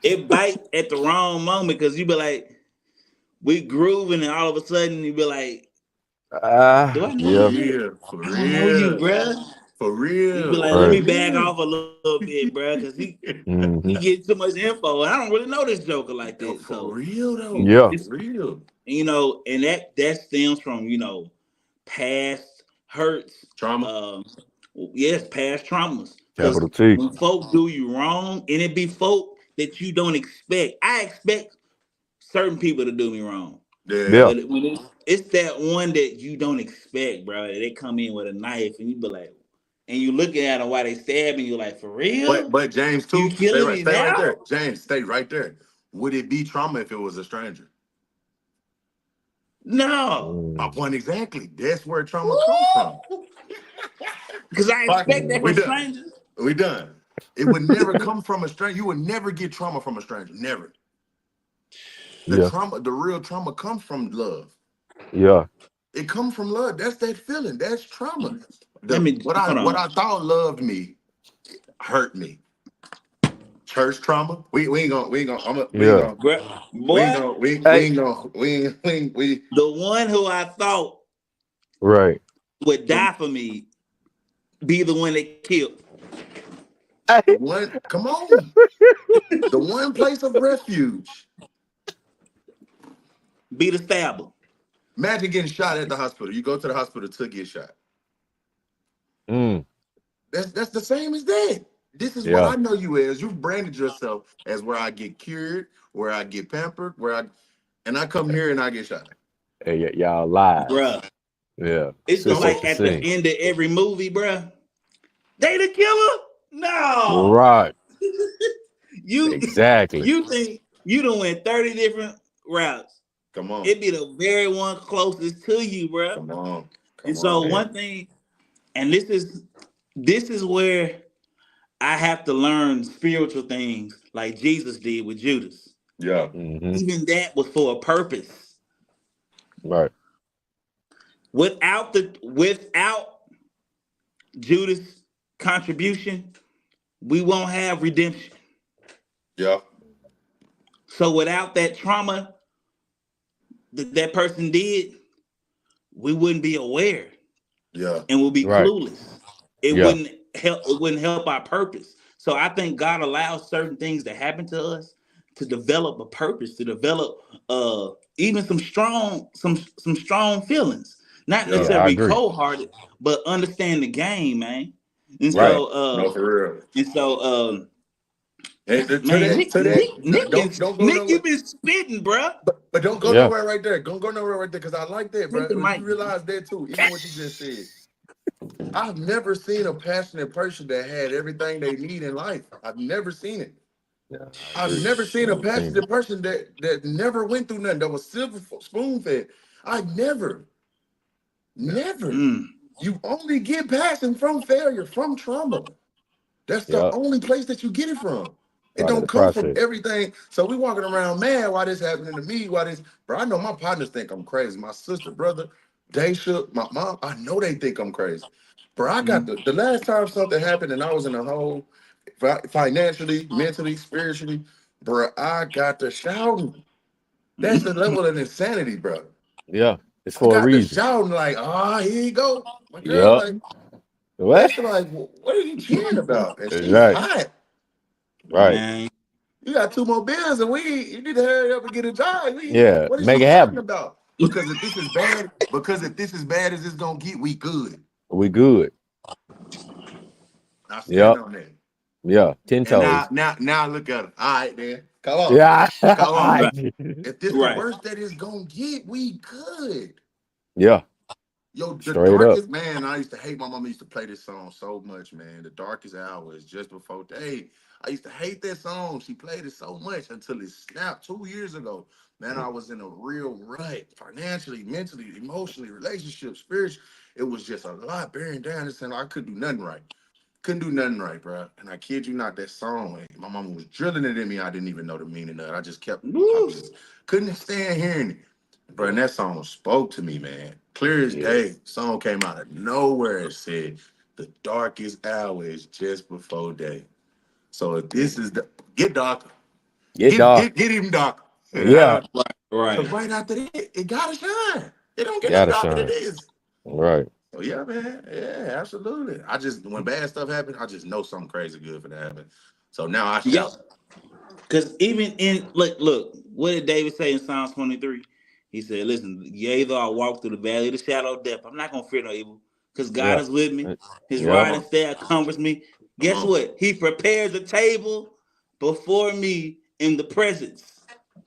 it bite at the wrong moment because you be like, we grooving and all of a sudden you be like, do I know For Yeah. you? real, for I don't know you, real, bruh. for You be real, like, let for Right. me back real. off a little bit, bruh, because he Hmm. get too much info. And I don't really know this joker like No, that. for So real though, Yeah. for it's real. and that stems from past hurts, Trauma. um yes, past traumas. Because Capital T. when folk do you wrong, and it be folk that you don't expect, I expect certain people to do me wrong. Yeah. Yeah. But when it's that one that you don't expect, bro, they come in with a knife and you be like, and you looking at them while they stabbing you, like, for real? But James You too. killing me Stay right now? there. James, stay right there. Would it be trauma if it was a stranger? No. My Mm. point exactly. That's where trauma comes from. Because I Fuck it. expect that Mm. We from done. strangers. We done. It would never come from a stranger. You would never get trauma from a stranger. Never. Yeah. The real trauma comes from love. Yeah. It comes from love. That's that feeling. That's trauma. Let The me hold what on. I thought loved me hurt me. Church trauma. We ain't gonna I'm a, Yeah. Boy, we Hey. ain't gonna we the one who I thought Right. would the, die for me be the one that killed. the Hey. one come on. The one place of refuge. Be the stabber. Imagine getting shot at the hospital. You go to the hospital to get shot. Mm. That's the same as that. This is what Yeah. I know you as. You've branded yourself as where I get cured, where I get pampered, and I come here and I get shot. Hey, y'all lies. Bruh. Yeah. It's Should just So set like the at the scene. end of every movie, bruh. They the killer? No. Right. You Exactly. you think you done went 30 different routes. come on, It be the very one closest to you, bruh. come on, And Come so on. one thing, and this is where I have to learn spiritual things like Jesus did with Judas. Yeah. Hmm. Even that was for a purpose. Right. Without Judas' contribution, we won't have redemption. Yeah. So without that trauma that that person did, we wouldn't be aware Yeah. and we'll be Right. clueless. It Yeah. wouldn't help. It wouldn't help our purpose. So I think God allows certain things to happen to us to develop a purpose, to develop even some strong feelings. Not Yeah. Yeah. I necessarily agree. cold hearted, but understand the game, man. And Yeah. Right. so No, for real. and so And to man, that, Nick to that, Nick Nick don't is don't go Nick, you nowhere. been spitting, bruh. But don't go Yeah. nowhere right there. Don't go nowhere right there because I like that, Take bro. the When you mic. realize that too, even what you just said, I've never seen a passionate person that had everything they need in life. I've never seen it. Yeah. I I've agree. never seen a Never seen it. passionate person that never went through nothing, that was silver spoon fed. I never, Yeah. never. Mm. You only get passion from failure, from trauma. That's the Yeah. only place that you get it from. It Part of don't the come from process. everything. So we walking around, man, why this happening to me? Why this? Bro, I know my partners think I'm crazy. My sister, brother, they shook. My mom, I know they think I'm crazy. Bro, I got Mm. the last time something happened and I was in a hole financially, mentally, spiritually, bro, I got to shouting. That's the level of insanity, bro. Yeah. It's I for a got to reason. shouting like, ah, here you go. My girl, Yep. like, What? that's like, what are you cheering about? And she's Right. hot. Right. Man. You got two more bills and you need to hurry up and get a job. Yeah. What is Make she it talking happen. about? Because if this is bad as it's gonna get, we good. We good. I stand Yep. on that. Yeah. 10 And toes. now look at it. All right, then. Come on. Yeah. Come on. Right. If this the Right. worst that it's gonna get, we good. Yeah. Yo, the Straight up. darkest man, I used to hate my mama used to play this song so much, man. The darkest hour is just before day. I used to hate that song. She played it so much until it snapped 2 years ago. Man, I was in a real rut financially, mentally, emotionally, relationships, spiritually. It was just a lot bearing down. This and I couldn't do nothing right. Couldn't do nothing right, bro. And I kid you not, that song, my mama was drilling it in me. I didn't even know the meaning of it. I Woo. just couldn't stand hearing it. Bro, and that song spoke to me, man. Clear as Yeah. day. Song came out of nowhere. It said, the darkest hour is just before day. So if this is the get darker, Get dark. get even darker. Yeah. Right. Cause Right. right after that, it gotta shine. It don't get no Gotta darker than shine. this. Right. So yeah, man. Yeah, absolutely. I just when bad stuff happens, I just know something crazy good for to happen. So now I Yep. shout. Because even in look, what did David say in Psalms 23? He said, "Listen, yea, though I walk through the valley of the shadow of death, I'm not gonna fear no evil, because God Yeah. is with me. His Yep. Come rod and on. staff comforts me. Come Guess on. what? He prepares a table before me in the presence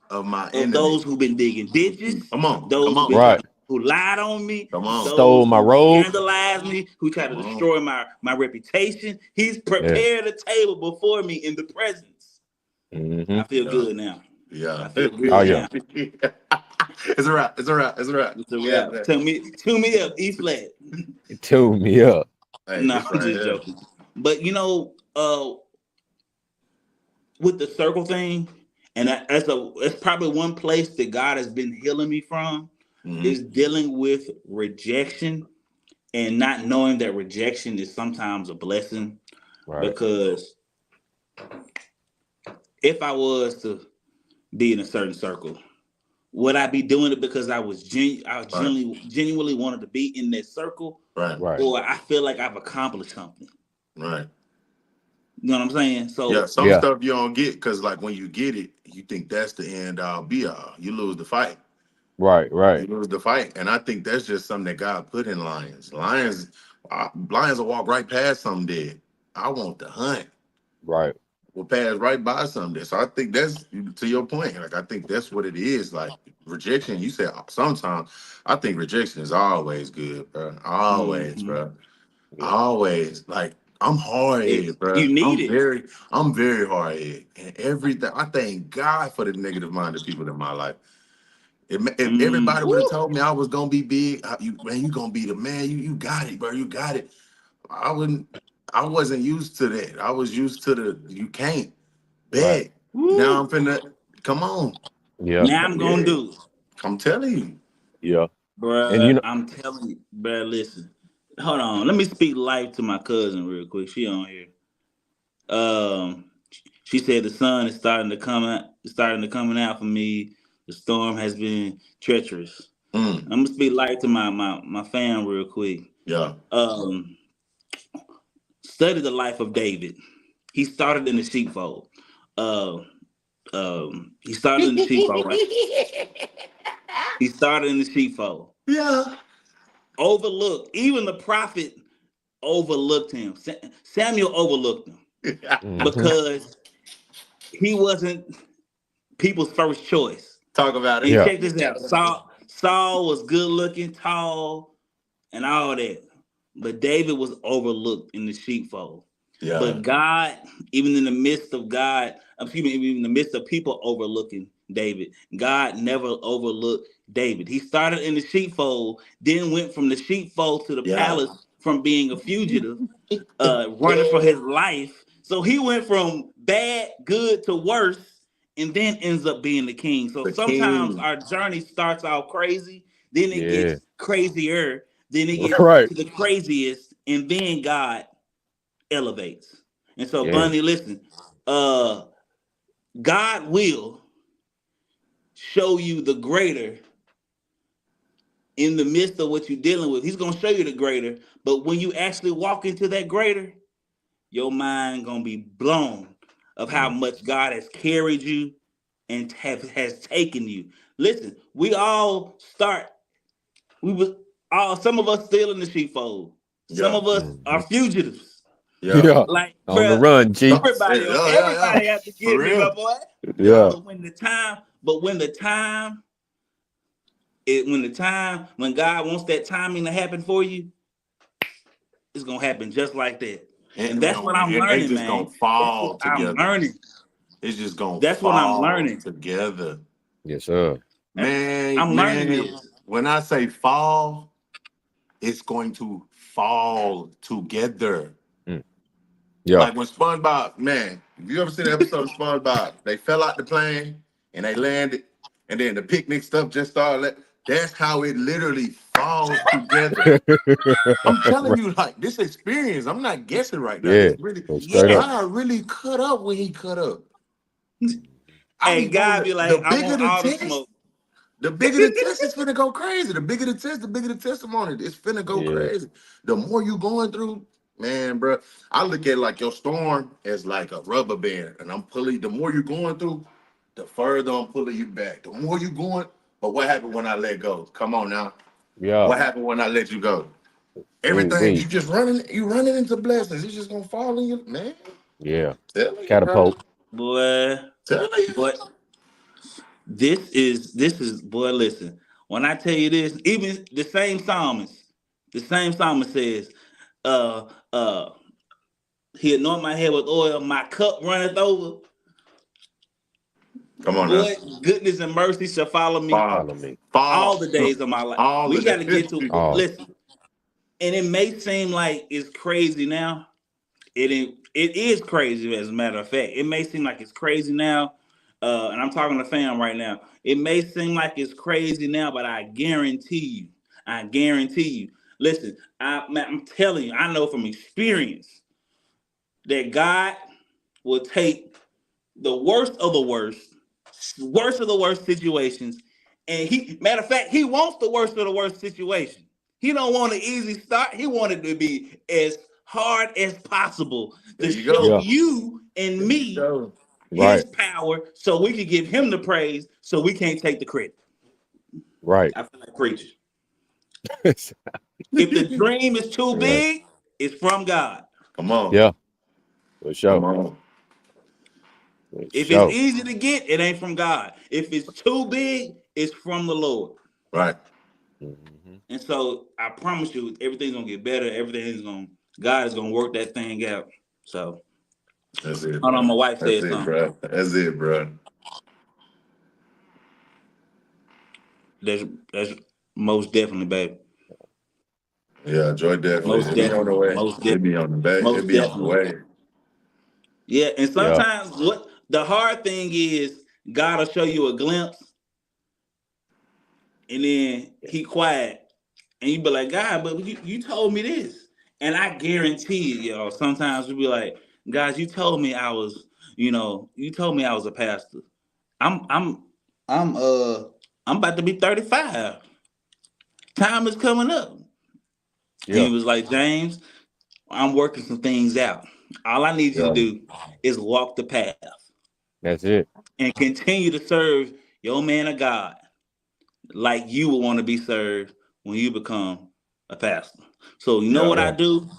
Of my of enemy. those who've been digging ditches, Come on. Come those who've on. been Right. trying, who lied on me, Come on. Stole those my who robe. scandalized me, who tried to Come on. destroy my reputation. He's Yeah. prepared a table before me in the presence. Hmm. I feel Yeah. good now. Yeah. I feel Oh good yeah. now. It's a wrap. It's a wrap. It's a wrap. It's a Yeah, wrap. man. Tune me up, E flat. It tuned me up. Hey, No, this I'm right just here. joking. But with the circle thing, and that's probably one place that God has been healing me from Hmm. is dealing with rejection and not knowing that rejection is sometimes a blessing. Right. Because if I was to be in a certain circle, would I be doing it because I Right. genuinely wanted to be in that circle, Right. Right. or I feel like I've accomplished something? Right. You know what I'm saying? Yeah. So Some Yeah. stuff you don't get because, like, when you get it, you think that's the end all be all. You lose the fight. Right. You Right. lose the fight, and I think that's just something that God put in lions. Lions will walk right past something dead. I want the hunt. Right. Will pass right by something. So I think that's to your point. Like I think that's what it is. Like rejection. You said sometimes. I think rejection is always good, bro. Always, mhm. bro. Yeah. Always. Like I'm hard headed, bro. You need it. I'm very hard headed, and everything. I thank God for the negative minded people in my life. If everybody would have Woo. told me I was gonna be big, you gonna be the man. You got it, bro. You got it. I wouldn't. I wasn't used to that. I was used to the you can't Right. bet. Now Woo. I'm finna come on. Yeah. Now I'm gonna Yeah, do it. I'm telling you. Yeah. And Bruh, I'm telling you, bruh, listen. Hold on. Let me speak life to my cousin real quick. She on here. Um, she said the sun is starting to coming out for me. The storm has been treacherous. Mm, I'm gonna speak life to my fam real quick. yeah. Um, Study the life of David. He started in the sheepfold. Uh, he started in the sheepfold, right? He started in the sheepfold. Yeah. Overlooked. Even the prophet overlooked him. Samuel overlooked him hmm because he wasn't people's first choice. Talk about it. And yeah. check this out. Saul was good looking, tall, and all that. But David was overlooked in the sheepfold. Yeah. But God, even in the midst of God, excuse me, even in the midst of people overlooking David, God never overlooked David. He started in the sheepfold, then went from the sheepfold to the Yeah. palace from being a fugitive, running for his life. So he went from bad, good to worse, and then ends up being the king. So The sometimes king. our journey starts out crazy, then it Yeah. gets crazier, then it gets Right. to the craziest, and then God elevates. And so, Yeah. Bunny, listen, uh, God will show you the greater in the midst of what you're dealing with. He's gonna show you the greater, but when you actually walk into that greater, your mind gonna be blown of how Mm. much God has carried you and has taken you. Listen, we all start. We was all some of us still in the sheepfold. Some Yeah. of us are hmm fugitives. Yeah. Yeah. Like, On the bro, run, G. everybody, Yeah. Yeah. Yeah. everybody has to For get me, my real. boy. Yeah. Yeah. But when God wants that timing to happen for you, it's gonna happen just like that. And that's what I'm And they learning, just gonna man. That's what fall I'm together. learning. It's just gonna That's what I'm fall learning. together. Yes, sir. Man, I'm learning man, this. when I say fall, it's going to fall together. Mm. Yeah. Like when SpongeBob, man, if you ever seen the episode of SpongeBob, they fell out the plane and they landed, and then the picnic stuff just started. That's how it literally falls together. I'm telling Right. you, like this experience, I'm not guessing right now. Yeah. It's really Go straight up. Yes. God really cut up when he cut up. I Hey, be on God be the like, I bigger want the all the test, smoke. the bigger the test is finna go crazy. The bigger the test, the bigger the testimony. It's finna go Yeah. crazy. The more you going through, man, bro. I look at like your storm as like a rubber band, and I'm pulling. The more you're going through, the further I'm pulling you back. The more you going. But what happened when I let go? Come on now. Yeah. What happened when I let you go? Ooh, Everything you wee. just running, you running into blessings. It's just gonna fall in you, man. Yeah. Telling you, bro. Catapult. Boy, Telling you. boy, this is boy, listen. When I tell you this, even the same psalmist says, uh uh, he anoint my head with oil, my cup runneth over. Come on now. Boy, goodness and mercy shall follow me Fall. Follow me. all Fall. the days of my life. All We of got to get to that. Oh. listen, and it may seem like it's crazy now. It is crazy, as a matter of fact. It may seem like it's crazy now, and I'm talking to fam right now. It may seem like it's crazy now, but I guarantee you. Listen, I'm telling you, I know from experience that God will take the worst of the worst of the worst situations, and matter of fact, he wants the worst of the worst situation. He don't want an easy start. He wanted to be as hard as possible There to you go. show Yeah. you and There you me go. his Right. power, so we can give him the praise, so we can't take the credit. Right. I feel like preaching. If the dream is too Right. big, it's from God. Come on. Yeah. For Come sure. on. For If it's sure. easy to get, it ain't from God. If it's too big, it's from the Lord. Right. hmm And so I promise you, everything's gonna get better. God is gonna work that thing out. So That's it, hold on, bro. my wife That's said it, something. bro. That's it, bro. That's most definitely, baby. Yeah, Joy definitely. Most It be on the definitely. way. Most It be definitely. on the back. It Most be on the definitely. way. Yeah, and Yeah. sometimes what the hard thing is, God will show you a glimpse, and then He quiet, and you be like, God, but you told me this, and I guarantee you, y'all. Sometimes we be like, guys, you told me I was, you told me I was a pastor. I'm, I'm, I'm, I'm about to be 35. Time is coming up, and Yeah. he was like, James, I'm working some things out. All I need you to Yeah. do is walk the path That's it. and continue to serve your man of God like you would want to be served when you become a pastor. So you know Yeah. what I Yeah. do?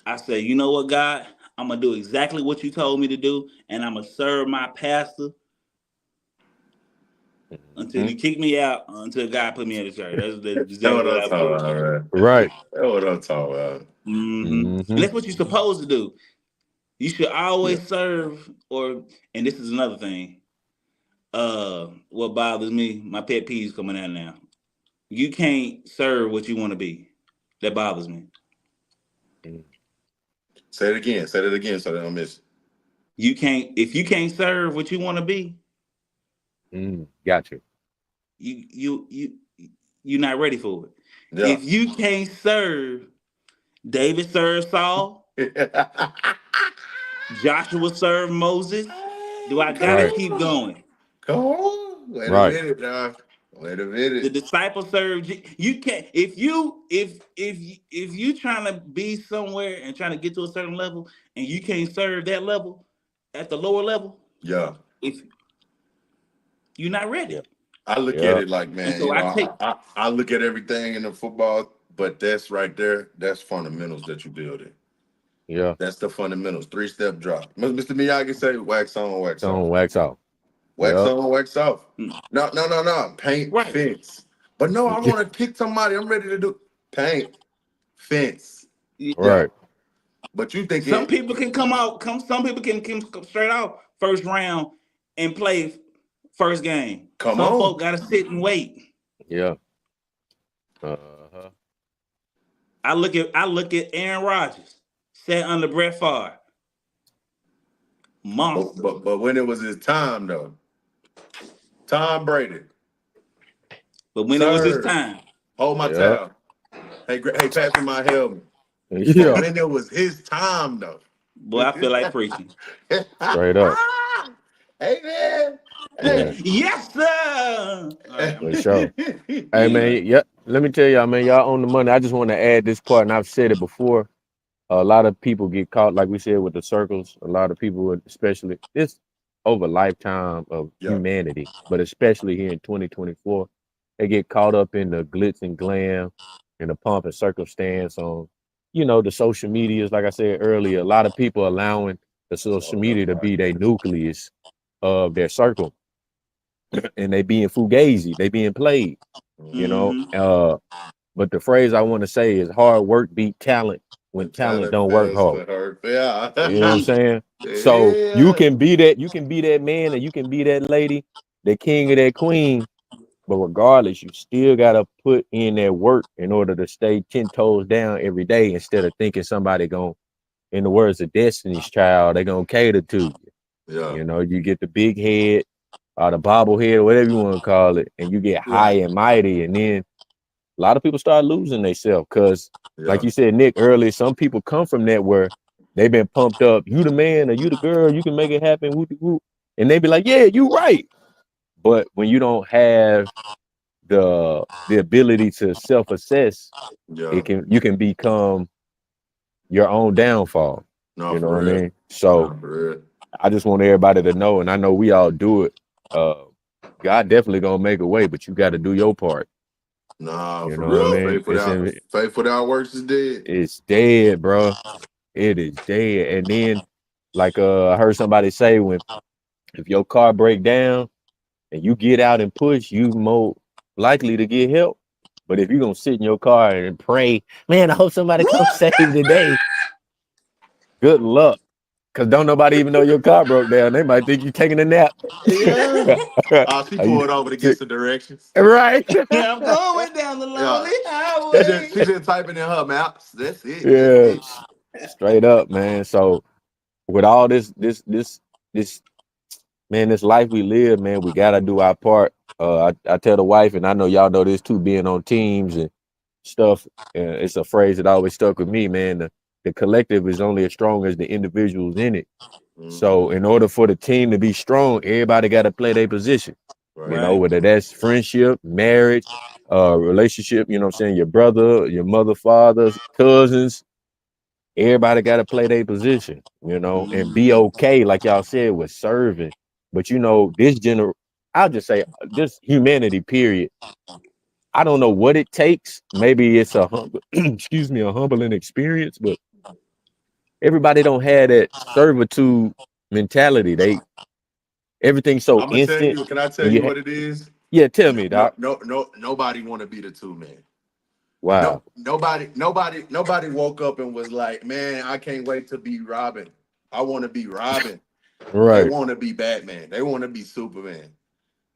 I say, you know what, God, I'm gonna do exactly what you told me to do, and I'm gonna serve my pastor until Hmm. he kick me out, until God put me in the church. That's That's exactly what what I'm I talking do. about, man. Right. That's what I'm talking about. And Hmm. that's what you're supposed to do. You should Yeah. always serve, or and this is another thing. What bothers me, my pet peeves coming out now. You can't serve what you want to be. That bothers me. Say it again. Say it again so they don't miss it. You can't if you can't serve what you want to be, Got you. you you you you're not ready for it. Yeah. If you can't serve, David served Saul, Joshua served Moses. Do I Come gotta Right. keep on. going? Come on. Wait a Right. minute, dog. Wait a The minute. disciples served. You can't if you trying to be somewhere and trying to get to a certain level and you can't serve that level at the lower level, Yeah. if you're not Yeah. ready. I look at Yeah. it like, And man, so I take I look at everything in the football, but that's right there. That's fundamentals that you build in. Yeah. That's the fundamentals. 3-step drop. Mr. Miyagi say, wax on, wax Don't off. wax off. Wax Yep. on, wax off. No, no, no, no. Paint, right. fence. But no, I want to kick somebody. I'm ready to do paint, fence. Yeah. Yeah. But you think Some it, people can come out, come some people can straight out first round and play first game. come Some on. folk gotta sit and wait. Yeah. Uh-huh. I look at Aaron Rodgers, sat under Brett Favre, But, monster. but but when it was his time though, Tom Brady, But when it was his sir, time, hold my Yeah. towel. Hey, hey, pass me my helmet. But Yeah. when it was his time though, boy, I feel like preaching. Straight up. hey man, Yeah. hey. Yes, sir. All right, For sure. Hey yeah. man, yeah. Let me tell y'all, man, y'all own the money. I just want to add this part, and I've said it before. A lot of people get caught, like we said, with the circles. A lot of people, especially this over lifetime of Yeah, humanity, but especially here in 2024, they get caught up in the glitz and glam and the pomp and circumstance on, the social medias. Like I said earlier, a lot of people allowing the social talk that media to part. be their nucleus of their circle, and they being fugazi, they being played. You know, Mm-hmm. but the phrase I want to say is hard work beat talent when When talent talent don't work fails hard. to hurt, yeah, You know what I'm saying? So yeah, you can be that man and you can be that lady, the king or that queen, but regardless, you still gotta put in that work in order to stay 10 toes down every day instead of thinking somebody going, in the words of Destiny's Child, they gonna cater to you. yeah, You get the big head or the bobblehead or whatever you want to call it, and you get high Right. and mighty, and then a lot of people start losing themselves because, like yeah, you said, Nick, earlier, some people come from that where they've been pumped up. You the man or you the girl, you can make it happen. Whoop, whoop. And they be like, yeah, you right. But when you don't have the ability to self-assess, yeah. you can become your own downfall. No, You know for what I real. mean? So No, for real. I just want everybody to know, and I know we all do it. Uh, God definitely gonna make a way, but you got to do your part. Nah, You for know what I real. mean? Faith without works is dead. It's dead, bro. It is dead. And then, like I heard somebody say, when if your car break down and you get out and push, you more likely to get help. But if you're gonna sit in your car and pray, man, I hope somebody comes save today. Good luck. Cause don't nobody even know your car broke down. They might think you taking a nap. Yeah. She Are you pulled over to get sick? some directions. Right. I'm going down the Yeah. lonely highway. She just typing in her maps. That's it. That's Yeah. it. Straight up, man. So with all this man, this life we live, man, we gotta do our part. I tell the wife, and I know y'all know this too, being on teams and stuff. It's a phrase that always stuck with me, man. The collective is only as strong as the individuals in it. Hmm. So in order for the team to be strong, everybody got to play their position. You Right. know, Right. whether that's friendship, marriage, relationship, you know what I'm saying, your brother, your mother, fathers, cousins, everybody got to play their position, you know, and be Mhm. okay, like y'all said, with serving. But you know, I'll just say this humanity, period. I don't know what it takes. Maybe it's a excuse me, a humbling experience, but everybody don't have that servitude mentality. Everything's so I'm gonna tell instant, you. Can I tell and you what it is? yeah, tell me, No, doc. no, no. Nobody want to be the two man. No, Wow. nobody woke up and was like, "Man, I can't wait to be Robin. I want to be Robin." They Right. want to be Batman. They want to be Superman.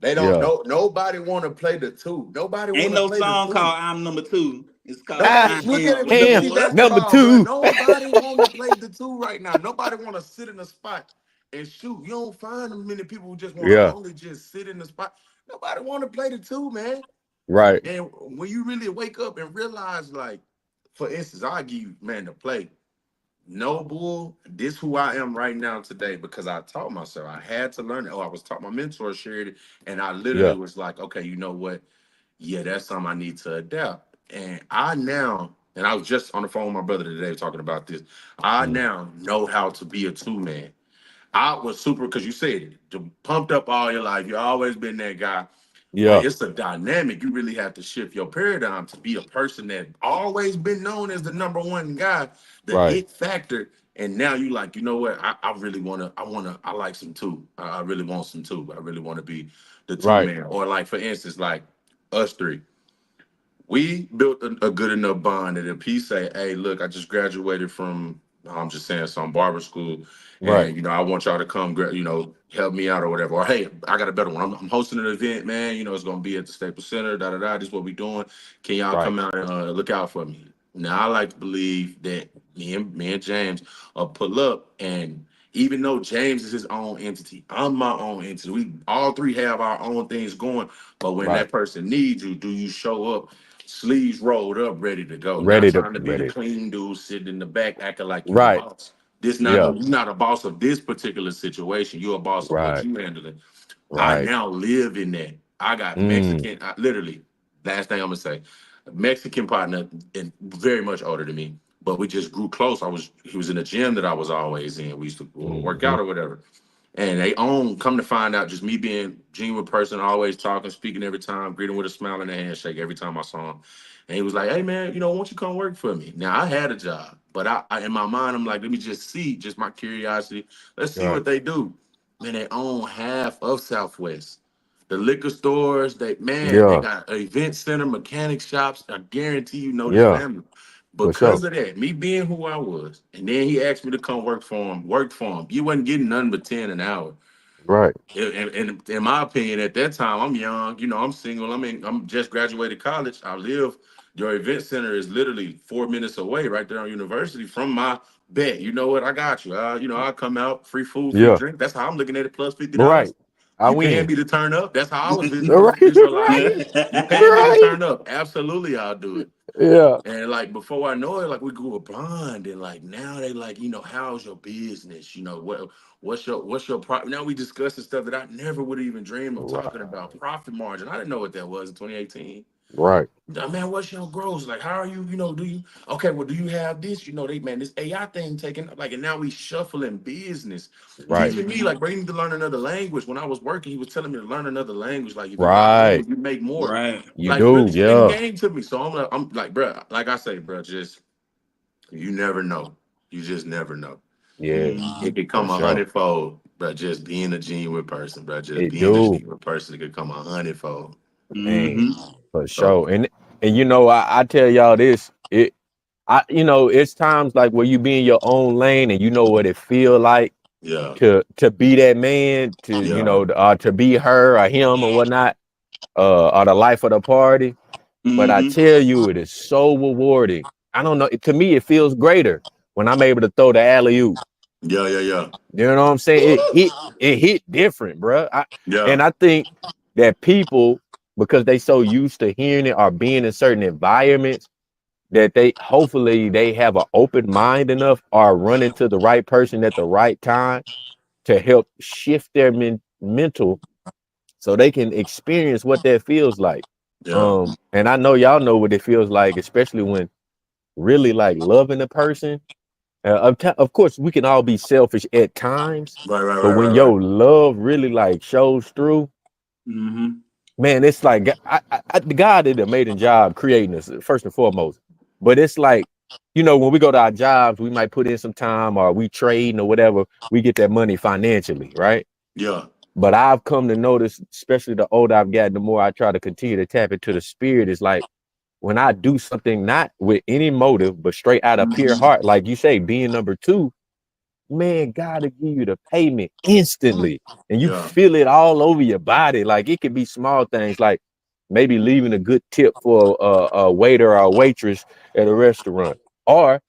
They don't Yeah. know. Nobody want to play the two. Nobody Ain't want to no play the song two. called I'm Number Two. It's called Nobody Ah, I look at Am it. Number and See, that's the One. number problem, bro. two. Nobody want to play the two right now. Nobody want to sit in the spot and shoot. You don't find many people who just want to Yeah. only just sit in the spot. Nobody want to play the two, man. Right. And when you really wake up and realize, like, for instance, I give you, man, to play. No bull. This who I am right now today because I taught myself. I had to learn it. Oh, I was taught. My mentor shared it, and I literally Yeah. was like, okay, you know what? Yeah, that's something I need to adapt. And I now, and I was just on the phone with my brother today talking about this. I Mm. now know how to be a two man. I was super because you said it, pumped up all your life. You always been that guy. But Yeah. it's a dynamic. You really have to shift your paradigm to be a person that always been known as the number one guy, the Right. it factor. And now you like, you know what? I really I like some too. I really want some too. I really want to be the two Right. man. Or like for instance, like us three we built a good enough bond that if he say, "Hey, look, I just graduated from I'm just saying some barber school, Right. and I want y'all to come, help me out or whatever." Or hey, I got a better one. I'm hosting an event, man. It's gonna be at the Staples Center. Da da da. This is what we doing. Can y'all Right. come out and look out for me? Now I like to believe that me and James pull up and. Even though James is his own entity, I'm my own entity. We all three have our own things going. But when Right. that person needs you, do you show up sleeves rolled up, ready to go. Not Ready to trying to be the ready. clean dude sitting in the back acting like you the Right. boss. This not Yeah. no, you're not a boss of this particular situation. You're a boss of what Right. you handling. I Right. now live in that. I got Mm. Mexican, literally, last thing I'm gonna say, Mexican partner and very much older than me, but we just grew close. He was in the gym that I was always in. We used to work Hmm. out or whatever. And they own, come to find out, just me being genuine person, always talking, speaking every time, greeting with a smile and a handshake every time I saw him. And he was like, "Hey man, won't you come work for me?" Now I had a job, but in my mind, I'm like, let me just see, just my curiosity. Let's see Right. what they do. Man, they own half of Southwest. The liquor stores, they Yeah. got an event center, mechanic shops. I guarantee you know the Yeah. family. For sure. Because of that, me being who I was, and then he asked me to come work for him, worked for him. You wasn't getting nothing but 10 an hour. Right. In my opinion, at that time, I'm young. I'm single. I'm just graduated college. I live. Your event center is literally 4 minutes away, right there on University from my bed. You know what? I got you. I'll come out, free food, free Yeah. drink. That's how I'm looking at it. Plus Right. $50. I You paying win. me to turn up? That's how I was All right. Right. visualizing it. You paying me to Right. turn up? Absolutely, I'll do it. Yeah. And like before I know it, like we grew a bond, and like now they like, how's your business? What's your profit? Now we discussing stuff that I never would have even dreamed of talking Right. about. Profit margin. I didn't know what that was in 2018. Right. Man, what's your growth? Like, how are you? Do you okay? Well, do you have this? This AI thing taking like, and now we shuffling business, Right. teaching me Mhm. like, bro, you need to learn another language. When I was working, he was telling me to learn another language. Like, if you Right. bilingual, you make more. Right. You Like, do. really spitting Yeah. game to me. So I'm like, bro, like I say, bro, just you never know. You just never know. Yeah. It Mhm. could For come a sure. hundredfold, but just being a genuine person, bro. Just It being a do. genuine person, it could come a hundredfold. Man. Mhm. For So sure. And I tell y'all this. it's times like where you be in your own lane and you know what it feel like Yeah. to be that man, to Yeah. to be her or him or whatnot, or the life of the party. But I Mm-hmm. tell you, it is so rewarding. I don't know. To me, it feels greater when I'm able to throw the alley oop. Yeah. Yeah. Yeah. You know what I'm saying? It hit different, bro. Yeah. And I think that people, because they so used to hearing it or being in certain environments, that they hopefully they have an open mind enough or run into the right person at the right time to help shift their mental so they can experience what that feels like. Yeah. And I know y'all know what it feels like, especially when really like loving a person. Of course, we can all be selfish at times, Right. Right. but Right. when Right. Right. your love really like shows through, Mm-hmm. man, it's like the God did an amazing job creating us first and foremost. But it's like, when we go to our jobs, we might put in some time or we trade or whatever, we get that money financially, right? Yeah. But I've come to notice, especially the older I've gotten, the more I try to continue to tap into the spirit. Is like when I do something not with any motive, but straight out of pure Mm-hmm. heart, like you say, being number two, man, God will give you the payment instantly. And you Yeah. feel it all over your body. Like it could be small things like maybe leaving a good tip for a waiter or a waitress at a restaurant. Or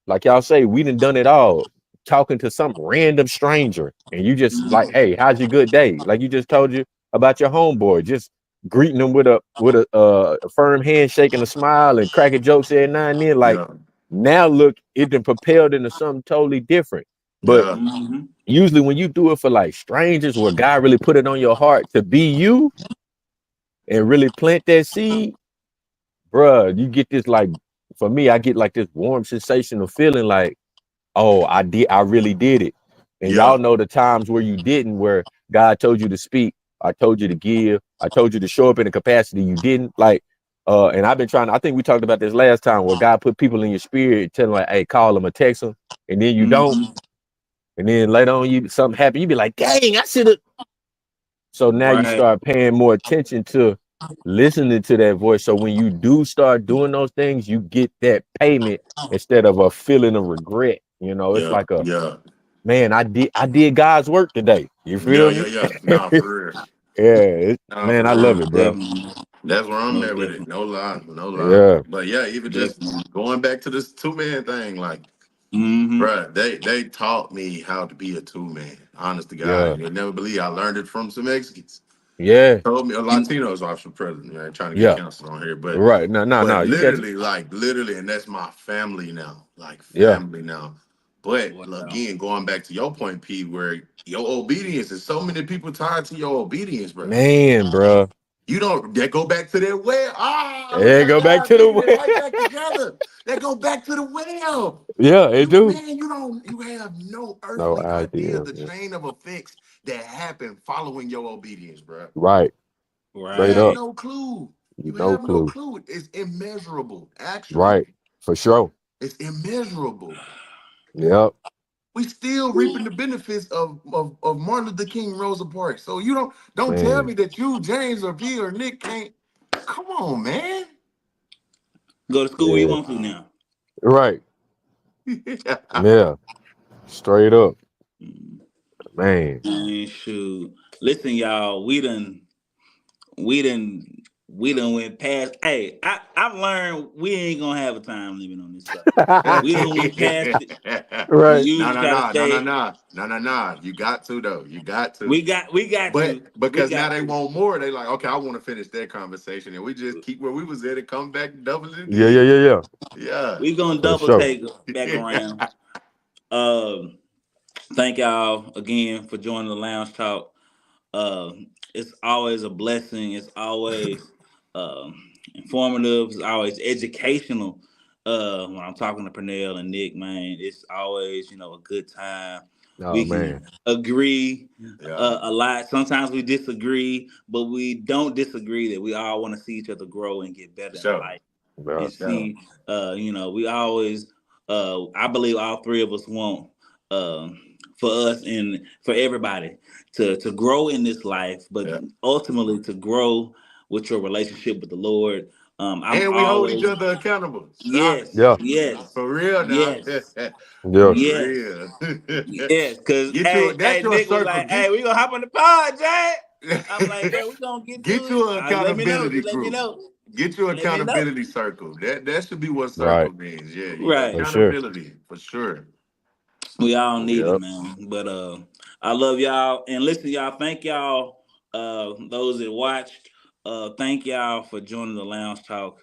like y'all say, we done it all. Talking to some random stranger and you just like, hey, how's your good day? Like you just told you about your homeboy, just greeting them with a firm handshake and a smile and cracking jokes every now and then. Like Yeah. now, look, it been propelled into something totally different. But Yeah. Mm-hmm. usually, when you do it for like strangers, where God really put it on your heart to be you and really plant that seed, bruh, you get this like. For me, I get like this warm sensation of feeling like, oh, I really did it. And y'all Yeah. know the times where you didn't, where God told you to speak, I told you to give, I told you to show up in a capacity you didn't. Like, and I've been trying, I think we talked about this last time where God put people in your spirit, telling like, hey, call them or text them, and then you don't. Mm-hmm. And then later on you something happen, you be like, dang, I should have. So now you Right. start paying more attention to listening to that voice. So when you do start doing those things, you get that payment instead of a feeling of regret. It's Yeah. like a, Yeah. man, I did God's work today. You Yeah. feel Yeah. me? Yeah. Yeah, Nah, for real. Nah, man, for I real. love it, bro. Definitely. That's where I'm Most at with it. definitely. No lie. No lie. Yeah, But yeah, even just Definitely. going back to this two-man thing, like, Mm-hmm. bruh, they taught me how to be a two-man. Honest to God. yeah, You'll never believe I learned it from some Mexicans. yeah, Told me a And Latino's officer president, man, trying to get yeah. canceled on here. But Right. No, no, but no. You got it. literally, like literally, and that's my family now. Like Yeah, family now. But wow. again, going back to your point, P, where your obedience is so many people tied to your obedience, bro. man, bro. You don't that go back to that well. Ah, look Yeah, how go back God to the bringing it way. right back together. That go back to the well. Yeah, it You do. man, you have no No earthly idea idea, the man. chain of effects that happen following your obedience, bro. Right. You Straight have up. Right. no clue. You No have no clue. clue. It's immeasurable. Actually, Right. For sure. it's immeasurable. Yep. We still reaping the benefits of Martin Luther King Rosa Parks. So you don't tell Man. me that you, James, or V or Nick can't. Come on, man. Go to school where you Yeah. want to now. Right. Yeah. Yeah. Straight up. Mm. Man. Man, shoot. Listen, y'all, we done we done went past. Hey, I've learned we ain't gonna have a time limit on this stuff. We done went past it. We Right. No, usually no, try to no, no, no, stay. no, no, no, no. You got to though. You got to. We got But to. We because now got they to. want more, they like, okay, I want to finish that conversation, and we just keep where we was at and come back double it Yeah, yeah, again. yeah, yeah. Yeah. We gonna For double sure. take back around. Um, thank y'all again for joining the lounge talk. Uh, it's always a blessing. It's always informative. It's always educational. When I'm talking to Pernell and Nick, man, it's always a good time. Oh We man. can agree Yeah. a lot. Sometimes we disagree, but we don't disagree that we all want to see each other grow and get better in So, life Bro. and so, see. We always. I believe all three of us want for us and for everybody to grow in this life, but yeah, ultimately to grow with your relationship with the Lord. I'm And we hold each always other accountable. Stop it. yes, Yeah, yes, For real now. yes, For yeah, yes, real. yes. Cause Get you hey, that's your Nick was circle. like, hey, we gonna hop on the pod, Jay. I'm like, bro, we gonna get to Get it. you an Let me know. accountability Just let me group. know. Get you an Let me know. accountability circle. That should be what right, circle means. Yeah, Right. for sure. accountability for sure. We all need it, Yep, man. But I love y'all. And listen, y'all, thank y'all, those that watched. Thank y'all for joining the Lounge Talk.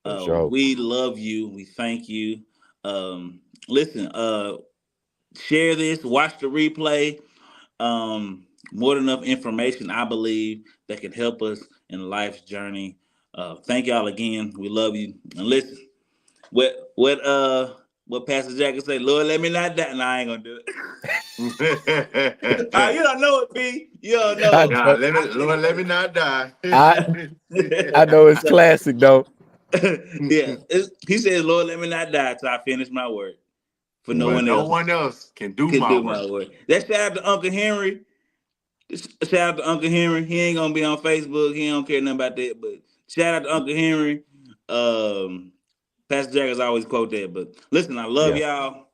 for sure, We love you. We thank you. Listen, share this, watch the replay. More than enough information, I believe, that can help us in life's journey. Thank y'all again. We love you. And listen, what Pastor Jack say, Lord, let me not die. No, I ain't gonna do it. You don't know it, B. You don't I know. Nah, know, let me I Lord, let me not die. I I know it's so, classic though. yeah, he says, Lord, let me not die till I finish my work. For no But one no else one else can do can my do work. my work. That shout out to Uncle Henry. Shout out to Uncle Henry. He ain't gonna be on Facebook. He don't care nothing about that. But shout out to Uncle Henry. Um, Pastor Jackers always quote that. But listen, I love Yeah, y'all.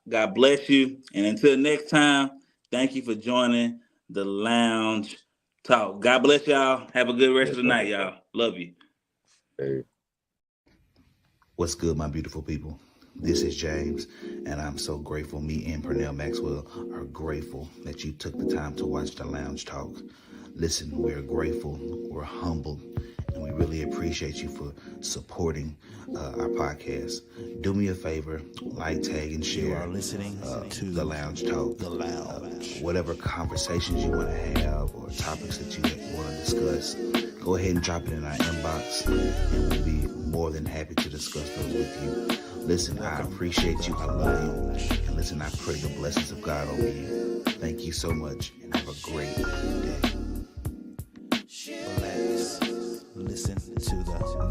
God bless you. And until next time, thank you for joining the Lounge Talk. God bless y'all. Have a good rest yes, of the sir. night, y'all. Love you. Hey, What's good, my beautiful people? This is James, and I'm so grateful. Me and Pernell Maxwell are grateful that you took the time to watch the Lounge Talk. Listen, we're grateful, we're humbled, and we really appreciate you for supporting our podcast. Do me a favor, like, tag, and share. You are listening to the Lounge Talk. The Lounge. Whatever conversations you want to have or topics that you want to discuss, go ahead and drop it in our inbox, and we'll be more than happy to discuss those with you. Listen, I appreciate you. I love you. And listen, I pray the blessings of God over you. Thank you so much, and have a great day. Relax. Listen to the